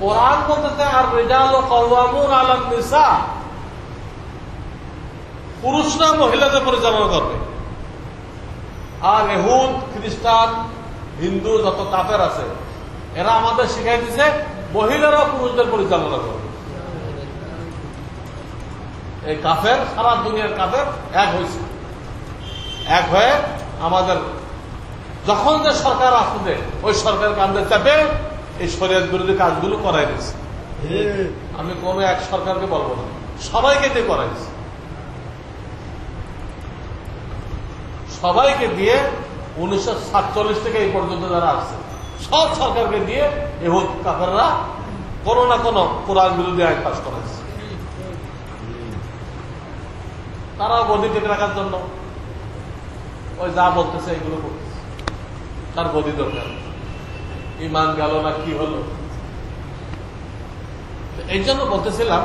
[SPEAKER 1] কোরআন বলতেছে আর রিজালু কাওয়ামুন আলান নিসা, পুরুষরা মহিলাদের পরিচালনা করবে। আর ইহুদ, খ্রিস্টান, হিন্দু যত কাফের আছে, এরা আমাদের শিখাই দিছে মহিলারা পুরুষদের পরিচালনা করবে। এই কাফের, সারা দুনিয়ার কাফের এক হয়েছে, এক হয়ে আমাদের যখন যে সরকার আসছে ওই সরকার কান্দে চাপে এই শরীয়ত বিরোধী কাজগুলো করাই দিচ্ছে। আমি কোনো এক সরকারকে বলবো না, সবাইকে দিয়ে করাই দিচ্ছে, সবাইকে দিয়ে। 1947 থেকে এই পর্যন্ত যারা আসছে সব সরকারকে দিয়ে ইহুদ কাফেররা কোনো না কোনো কোরআন বিরোধী আইন পাস করাইছে। তারা গদি টেকে রাখার জন্য ওই যা বলতেছে এগুলো করতেছে। তার গদি দরকার, ইমান গেল না কি হলো। এই জন্য বলতেছিলাম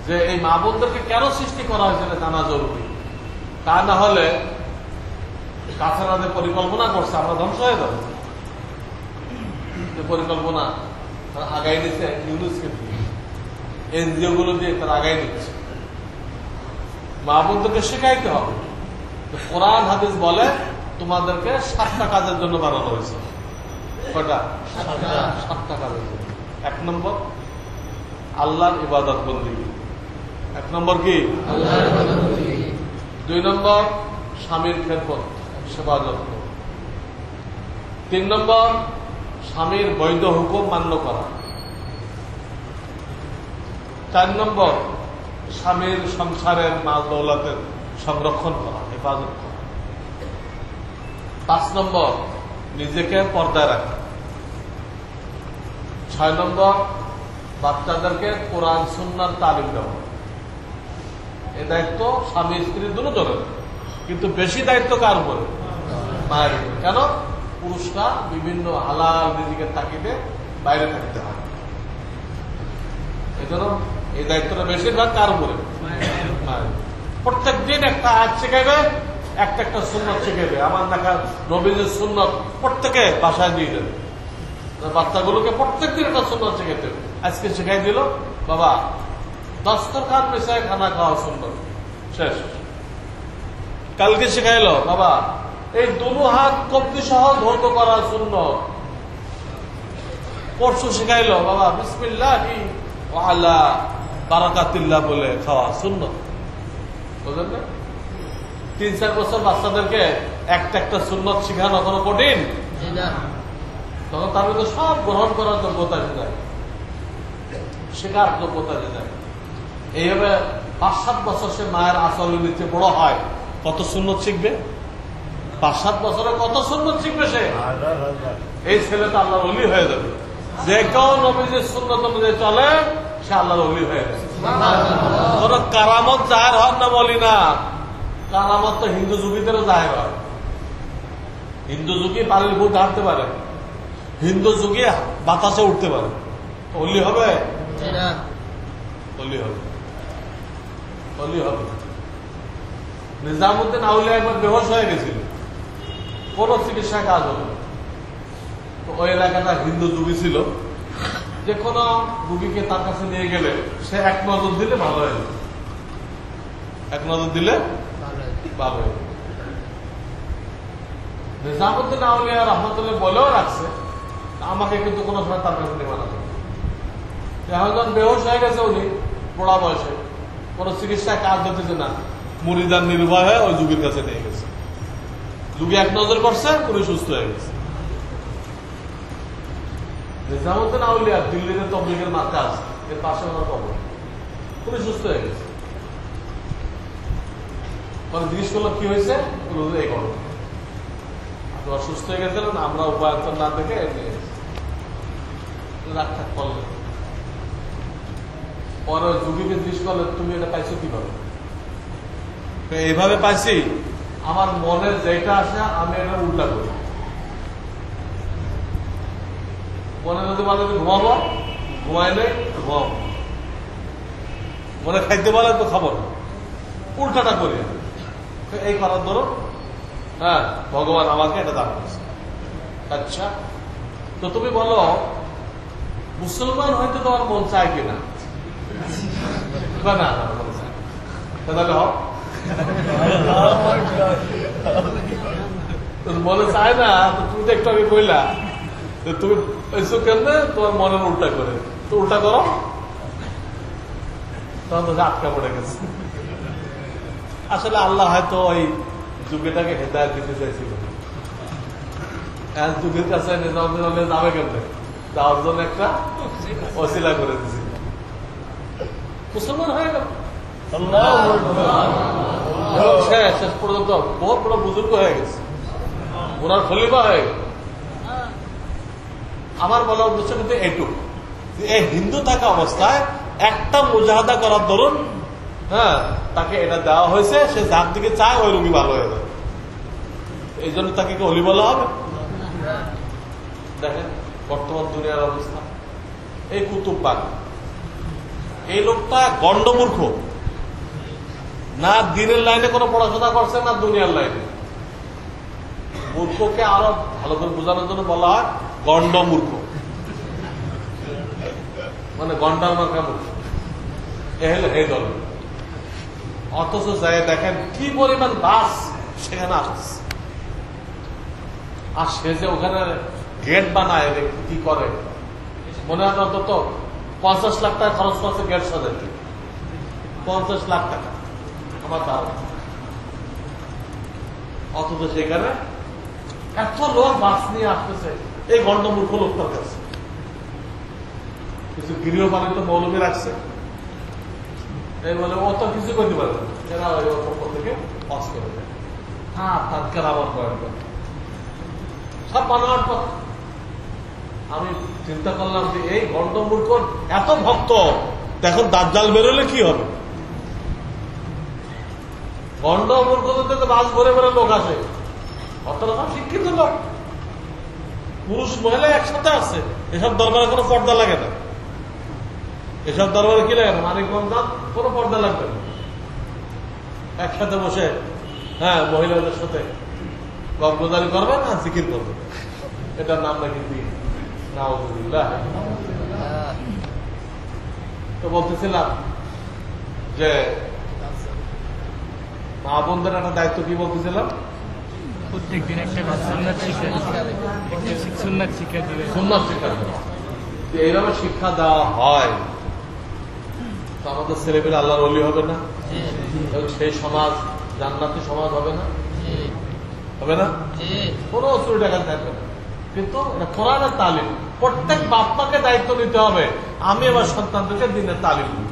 [SPEAKER 1] যে এই মা বোনদেরকে কেন সৃষ্টি করা হয়েছে জানা জরুরি। তা না হলে কাফেররা যে পরিকল্পনা করছে আমরা ধ্বংস হয়ে যাবো। যে পরিকল্পনা তারা আগাই নিচ্ছে ইউনুসকে দিয়ে, এনজিও গুলো দিয়ে তারা আগাই নিচ্ছে। মা বোনদেরকে শেখাইতে হবে। কোরআন হাদিস বলে তোমাদেরকে 7টা কাজের জন্য বানানো হয়েছে। কয়টা? 7টা কাজের জন্য। 1 নম্বর আল্লাহর ইবাদত বন্দেগী। 1 নম্বর কি? 2 নম্বর স্বামীর খেদমত, সেবা যত্ন। 3 নম্বর স্বামীর বৈধ হুকুম মান্য করা। 4 নম্বর স্বামীর সংসারের মাল দৌলতের সংরক্ষণ করা, হেফাজত করা। 5 নম্বর নিজেকে পর্দায় রাখা। 6 নম্বর বাচ্চাদেরকে কোরআন সুন্নাহর তালিম দেওয়া। এই দায়িত্ব স্বামী স্ত্রী দুজনের, কিন্তু বেশি দায়িত্ব কার উপরে? মায়ের উপরে। কেন? পুরুষরা বিভিন্ন হালাল রিজিকের তাগিদে বাইরে থাকতে হয়। এই জন্য এই দায়িত্বটা বেশিরভাগ কার উপরে? মায়ের। প্রত্যেক দিন একটা আয়াত শেখাবে, একটা সুন্নত শেখাবে। আমার দেখা নবীদের সুন্নত প্রত্যেকে বাসায় দিয়ে দেবে। বাচ্চাগুলোকে প্রত্যেকদিন একটা সুন্নত শেখাতে হবে। আজকে শেখাই দিল বাবা দস্তরখান পেশায় খানা খাওয়া সুন্নত, শেষ। কালকে শেখাইলো বাবা এই 2 হাত কবজি সহ ধৌত করা সুন্নত। পরশু শেখাইলো বাবা বিসমিল্লাহি ওয়া আলা বারাকাতিল্লাহ বলে খাওয়া সুন্নত। বুঝলেন না? 3-4 বছর বাচ্চাদেরকে একটা সুন্নত শেখানো কোনো কঠিন? তখন তার মধ্যে সব গ্রহণ করার যোগ্যতা যায়, শেখার যোগ্যতা যায়। এইভাবে 5-7 বছর সে মায়ের আঁচলের নিচে বড় হয়, কত সুন্নত শিখবে? 5-7 বছরে কত সুন্নত শিখবে সে? এই ছেলেটা আল্লাহর ওলি হয়ে যাবে। যে কেউ নবীজির সুন্নত অনুযায়ী চলে সে আল্লাহর ওলি হয়ে যাবে। কোন কারামত জাহের হন না বলি না, কারামত তো হিন্দু যুগীদেরও জাহের হয়। হিন্দু যুগী বাড়ির ভূত হাঁটতে পারে, হিন্দু যুগে বাতাসে উঠতে পারে, অলি হবে? অলি হবে, অলি হবে। নিজামুদ্দিন আউলিয়া একবার বেহোশ হয়ে গেছিল, কোন চিকিৎসা কাজ হবে না। তো ওই এলাকাটা হিন্দু যুগী ছিল, যে কোনো রুগীকে তার কাছে নিয়ে গেলে সে এক নজর দিলে ভালো হয়ে যাবে, এক নজর দিলে ভালো হয়ে যাবে। নিজামুদ্দিন আউলিয়া রহমতুল্লাহ বলেও রাখছে, আমাকে কিন্তু কোনো সময় তার কাছে নেওয়া না। এখন বেহোশ হয়ে গেছে উনি বড়া বয়সে, কোন চিকিৎসায় কাজ হতেছে না, মুরিদান নির্ভয় হয়ে ওই যুগের কাছে নিয়ে গেছে। যুগে এক নজর করছে, উনি সুস্থ হয়ে গেছে। নিজামুদ্দিন আউলিয়া দিল্লিতে তবলিগের মার্কাজ, এর পাশে ওনার কবর, উনি সুস্থ হয়ে গেছে। মানে জিজ্ঞেস করলো কি হয়েছে, এই করো আপনি অসুস্থ হয়ে গেছিলেন, আমরা উপায়ন্তর না দেখে নিয়ে গেছি, রাগ করলেন। পরে যুগীকে জিজ্ঞেস করলেন তুমি এটা পাইছো কিভাবে? এইভাবে পাইছি, আমার মনে যেটা আসে আমি এটা উল্টা করি। মনে যদি বলে ঘুমাবো, ঘুমাইলে ঘুমাবো, মনে খাইতে বলে তো খাবো না, উল্টাটা করি। এই করার ধরো, হ্যাঁ ভগবান আমাকে এটা দান করেছে। আচ্ছা, তো তুমি বলো মুসলমান হয়তো তোমার মন চায় কিনা? না মন চায়, তাহলে হোক। মনে চায় না, তুমি তো একটু আগে কইলা তুমি এসো কেমনে তোমার মনের উল্টা করে, তো উল্টা করো, তখন তো আটকা পড়ে গেছে। আসলে আল্লাহ হয়তো ওই যুগেটাকে হেদায়ত দিতে চাইছিল, যুগের কাছে যাবে কেমনে, যাওয়ার জন্য একটা অশিলা করে দিছিল, মুসলমান হয়ে গেল। শেষ পর্যন্ত বহুত বড় বুজুর্গ হয়ে গেছে, ওনার খলিফা হয়ে গেল। আমার বলার উদ্দেশ্য কিন্তু এইটুকু, এই হিন্দু থাকা অবস্থায় একটা মুজাহাদা করার দরুন, হ্যাঁ তাকে এটা দেওয়া হয়েছে, সে যার দিকে চায় ওই রোগী ভালো হয়ে যাবে, এই জন্য তাকে কি অলি বলা হবে? দেখেন বর্তমান দুনিয়ার অবস্থা, এই কুতুববাগ, এই লোকটা গন্ডমূর্খ, না দিনের লাইনে কোনো পড়াশোনা করছে না দুনিয়ার লাইনে। মূর্খকে আরো ভালো করে বোঝানোর জন্য বলা হয় গন্ডমূর্খ, মানে গন্ডার মার্কা মূর্খ, এই দল। অথচ যায় দেখেন কি পরিমাণ বাস সেখানে আসছে, আর সে যে ওখানে গেট বানায় কি করে, মনে হয় অন্তত 50 লাখ টাকা খরচ করছে গেট সাজাইতে, 50 লাখ টাকা আমার ধারণা। অথচ সেখানে এত লোক বাস নিয়ে আসতেছে এই গন্ডমূর্খ লোকটার কাছে। কিছু গৃহপালিত মৌলবী রাখছে, এই বলে ও তো কিছু করতে পারবে না, এরা ওই পক্ষ থেকে পাস করে দেয়, হ্যাঁ তার কেরামত করেন, সব বানানোর কথা। আমি চিন্তা করলাম যে এই গন্ডমূর্খ এত ভক্ত, এখন দাজ্জাল বেরোলে কি হবে? গন্ডমূর্খদের থেকে বাস ভরে ভরে লোক আসে, অতটা শিক্ষিত লোক, পুরুষ মহিলা একসাথে আছে। এসব দরবারে কোনো পর্দা লাগে না, এসব দরবারে কি লাগে না, মানিকগঞ্জ কোনো পর্দা লাগবে না, একসাথে বসে হ্যাঁ মহিলাদের সাথে গল্পদারি করবেন আর জিকির করবেন, এটার নাম নাকি দিন। নাউযুবিল্লাহ। তো বলতেছিলাম যে মা বোনদের একটা দায়িত্ব, কি বলতেছিলাম,
[SPEAKER 2] প্রত্যেকদিন একটা সুন্নাত শিক্ষা দিবে,
[SPEAKER 1] সুন্নাত শিক্ষা দেওয়া। এইভাবে শিক্ষা দেওয়া হয় তো আমাদের ছেলেমেয়েরা আল্লাহর ওলি হবে না, এবং সেই সমাজ জান্নাতি সমাজ হবে না, হবে না, কোনো চুরি ডাকাতি থাকবে না। কিন্তু এটা কোরআনের তালিম, প্রত্যেক বাপ মাকে দায়িত্ব নিতে হবে, আমি আমার সন্তানদেরকে দিনের তালিম দিই।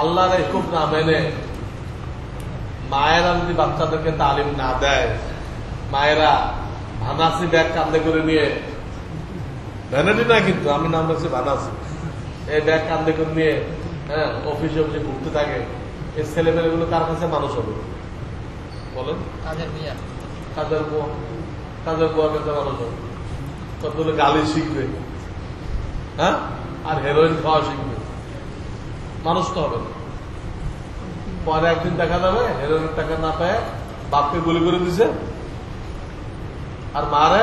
[SPEAKER 1] আল্লাহর এই হুকুম না মেনে মায়েরা যদি বাচ্চাদেরকে তালিম না দেয়, মায়েরা ভানাসি ব্যাগ কাঁধে করে নিয়ে, ভ্যানিটি না কিন্তু আমি নাম রাখছি ভানাসি, এই ব্যাগ কাঁধে করে নিয়ে হ্যাঁ অফিসে অফিসে ঘুরতে থাকে, এই ছেলেমেয়েগুলো কার কাছে মানুষ হবে বলেন? কাজের বুয়া। কাজের বুয়া কাছে মানুষ হবে, কতগুলো গালি শিখবে, হ্যাঁ, আর হেরোইন খাওয়া শিখবে, মানুষ তো হবে না। পরে একদিন দেখা যাবে হেরোইনের টাকা না পেয়ে বাপকে গুলি করে দিছে, আর মারে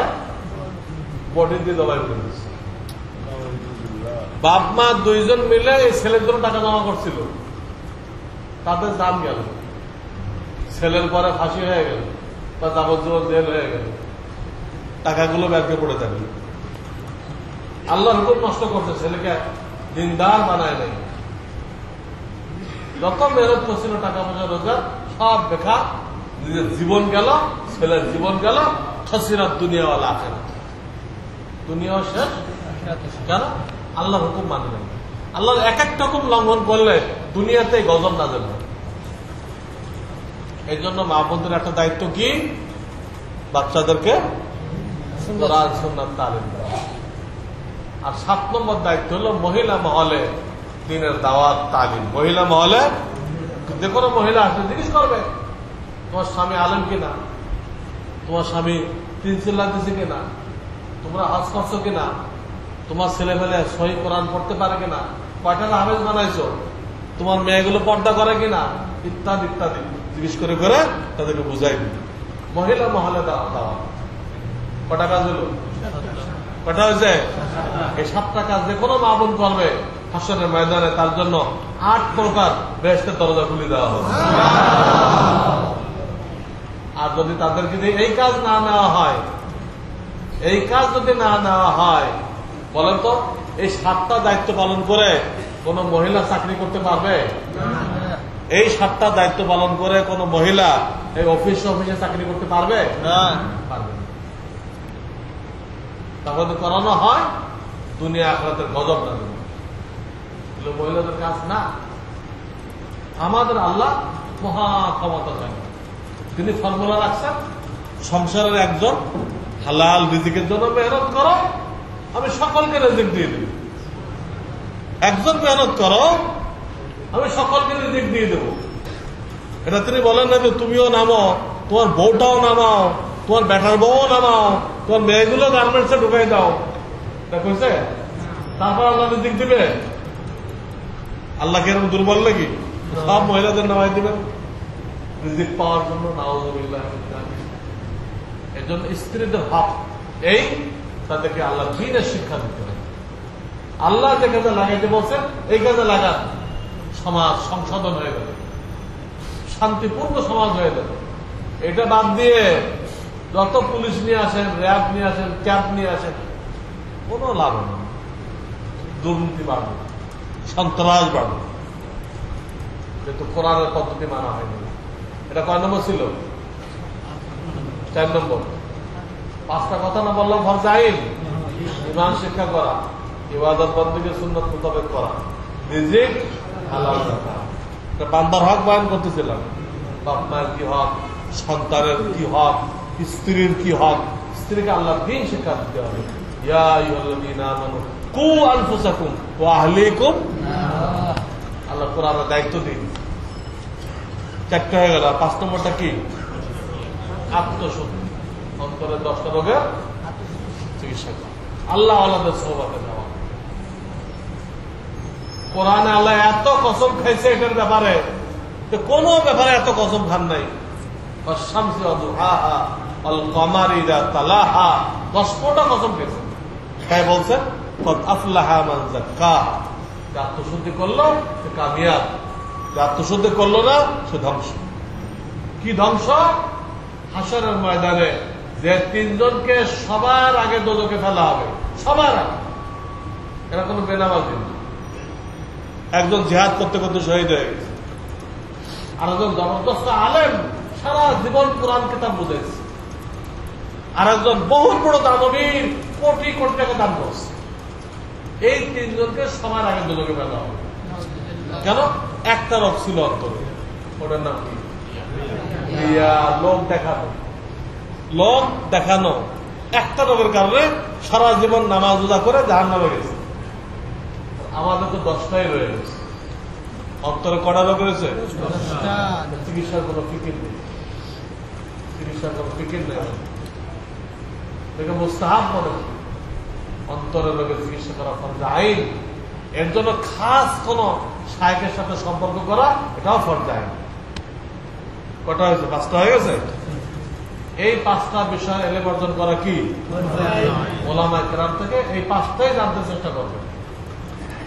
[SPEAKER 1] বডি দিয়ে দবাই করে দিছে। বাপ মা দুইজন মিলে এই ছেলের জন্য টাকা জমা করছিল, তাদের দাম গেল, ছেলের পরে ফাঁসি হয়ে গেল বা যাবজ্জীবন জেল হয়ে গেল, টাকাগুলো ব্যাংকে পড়ে থাকবে। আল্লাহর হুকুম নষ্ট করছে, ছেলেকে দিনদার বানায় নাই। যত মেহনত করছিল টাকা পয়সা রোজগার সব বেকার, নিজের জীবন গেল, ছেলের জীবন গেল, খসিরাত দুনিয়াওয়ালা আখের, দুনিয়াও শেষ। কেন? আল্লাহর হুকুম মানে নাই। আল্লাহর এক একটা হুকুম লঙ্ঘন করলে দুনিয়াতে গজব না দেবে। এই জন্য মা বোনদের একটা দায়িত্ব কি? বাচ্চাদেরকে কোরআন সুন্নাত তালিম দেওয়া। আর 7 নম্বর দায়িত্ব হলো মহিলা মহলে দ্বীনের দাওয়াত তালিম। মহিলা মহলে যে কোনো মহিলা আসলে জিজ্ঞেস করবে, তোমার স্বামী আলেম কিনা, তোমার স্বামী 3 চিল্লা দিছে কিনা, তোমরা হজ করছো কিনা, তোমার ছেলে ফেলে সহি কোরআন পড়তে পারে কিনা, কয়টা হাফেজ বানাইছো, তোমার মেয়েগুলো পর্দা করে কিনা, ইত্যাদি ইত্যাদি জিজ্ঞেস করে করে তাদেরকে বুঝাই দিবে। মহিলা মহলে দাওয়া কটা কাজ হলো? কটা হয়েছে? এই 7টা কাজ যে কোনো মা বোন করবে হাসরের ময়দানে তার জন্য 8 প্রকার বেহেশতের দরজা খুলে দেওয়া হবে। আর যদি তাদেরকে এই কাজ না নেওয়া হয়, এই কাজ যদি না নেওয়া হয়, বলেন তো এই 7টা দায়িত্ব পালন করে কোন মহিলা চাকরি করতে পারবে? এই 7টা দায়িত্ব পালন করে কোন মহিলা এই অফিসে চাকরি করতে পারবে? পারবে না। তাহলে করানো হয় দুনিয়া আখিরাতের গজব না দেবে, এগুলো মহিলাদের কাজ না। আমাদের আল্লাহ মহা ক্ষমতা চাই, তিনি ফর্মুলা রাখছেন, সংসারের একজন হালাল রিজিকের জন্য মেহনত করো, আমি সকলকে রিজিক দিয়ে দেব। একজন মেহনত করো, আমি সকলকে রিজিক দিয়ে দেব। এটা তিনি বলেন না যে তুমিও নামো, তোমার বউটাও নামাও, তোমার বেটার বউও নামাও, তোমার মেয়েগুলো গার্মেন্টসে ঢুকাই দাও, বুঝছে? তারপর আল্লাহ রিজিক দিবে। আল্লাহ কি এরকম দুর্বল নাকি? সব মহিলাদের নামাই দিবেন রিজিক পাওয়ার জন্য। নাউযুবিল্লাহ। এর জন্য স্ত্রীদের হক এই, তাদেরকে আল্লাহ দ্বীনের শিক্ষা দিতে হবে। আল্লাহ যে কাজে লাগাইতে বলছেন এই কাজে লাগান, সমাজ সংশোধন হয়ে যাবে, শান্তিপূর্ণ সমাজ হয়ে যাবে। এটা বাদ দিয়ে যত পুলিশ নিয়ে আসেন, র্যাব নিয়ে আসেন, ক্যাম্প নিয়ে আসেন, কোন লাভ নেই। দুর্নীতি বাড়বে, সন্ত্রাস বাড়বে, যেহেতু কোরআনের পদ্ধতি মানা হয়নি। এটা কয় নম্বর ছিল? 4 নম্বর। 5টা কথা না বললাম? ফরজ আইন, ঈমান শিক্ষা করা, ইবাদত বন্দেগী সুন্নাত মোতাবেক করা, রিজিক হালাল রাখা। বান্দার হক বয়ান করতেছিলাম। বাপ মায়ের কি হক, সন্তানের কি হক, স্ত্রীর কি হক। স্ত্রীকে আল্লাহর দ্বীন শিক্ষা দিতে হবে। ইয়া আইয়ুহাল্লাযীনা আমানু কু আনফুসাকুম ওয়া আহলিকুম, আল্লাহ কোরআনের দায়িত্ব দিন। 4টা হয়ে গেল। 5 নম্বরটা কি? আত্মশুদ্ধি, অন্তরের 10টা রোগের চিকিৎসা করা, আল্লাহ আল্লাহদের সোহবতে যাওয়া। কোরআনে আল্লাহ এত কসম খাইছে এটার ব্যাপারে, কোন ব্যাপারে এত কসম খান নাই। শামসি ওয়া দুহাহা ওয়াল কমারি ইযা তালাহা, 10টা কসম খাইছে। তাই বলছেন কদ আফলাহা মান যাক্কাহা, আত্মশুদ্ধি করলো সে কামিয়াব, আত্মশুদ্ধি করলো না সে ধ্বংস। কি ধ্বংস? হাসরের ময়দানে যে 3 জনকে সবার আগে দোজখে ফেলা হবে, সবার আগে। এরা কোন বেনামাজি না। একজন জিহাদ করতে করতে শহীদ হয়ে গেছে, আর একজন জবরদস্ত আলেম সারা জীবন কোরআন কিতাব বুঝাইছে, আর একজন বহু বড় দানবীর কোটি কোটি টাকা দান করছে। এই 3 জনকে সবার আগে দোজখে ফেলা হবে। কেন? একটা রোগ ছিল অন্তরে, ওটার নাম কি? লোক দেখানো। লোক দেখানো একটা রোগের কারণে সারা জীবন নামাজ রোজা করে জাহান্নামে গেছে। আমাদের তো 10টাই রয়ে গেছে। অন্তরে কটা রোগ রয়েছে? চিকিৎসার কোনো ফিকির নেই, চিকিৎসার কোনো ফিকির নেই। এটাকে মুস্তাহাব মনে করি। অন্তরের রোগের চিকিৎসা করা ফরজে আইন, এর জন্য খাস কোন শায়েখের সাথে সম্পর্ক করা এটাও ফরজে আইন। কটা হয়েছে? 5টা হয়ে গেছে। এই 5টা বিষয় এলেম অর্জন করা কি ওলামায়ে কেরাম থেকে এই 5টাই জানতে চেষ্টা করবেন।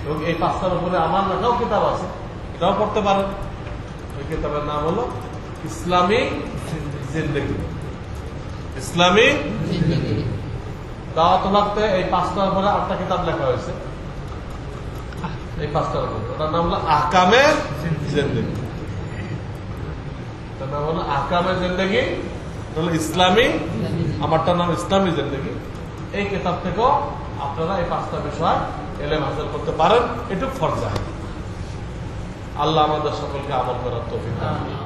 [SPEAKER 1] এবং এই 5টার উপরে আমার লেখাও কিতাব আছে, এটাও পড়তে পারেন। ওই কিতাবের নাম হলো ইসলামী জিন্দেগি। ইসলামী দাওয়াত লাগতে এই 5টার উপরে 8টা কিতাব লেখা হয়েছে। এই 5টার উপরে ওটার নাম হলো আহকামে জিন্দেগি। ওটার নাম হলো আহকামে জিন্দেগি, হলো ইসলামী, আমারটার নাম ইসলামী জিন্দেগি। এই কিতাব থেকেও আপনারা এই 5টা বিষয় এলেম হাসিল করতে পারেন। এটুকু ফরজ। আল্লাহ আমাদের সকলকে আমল করার তৌফিক দান করুন।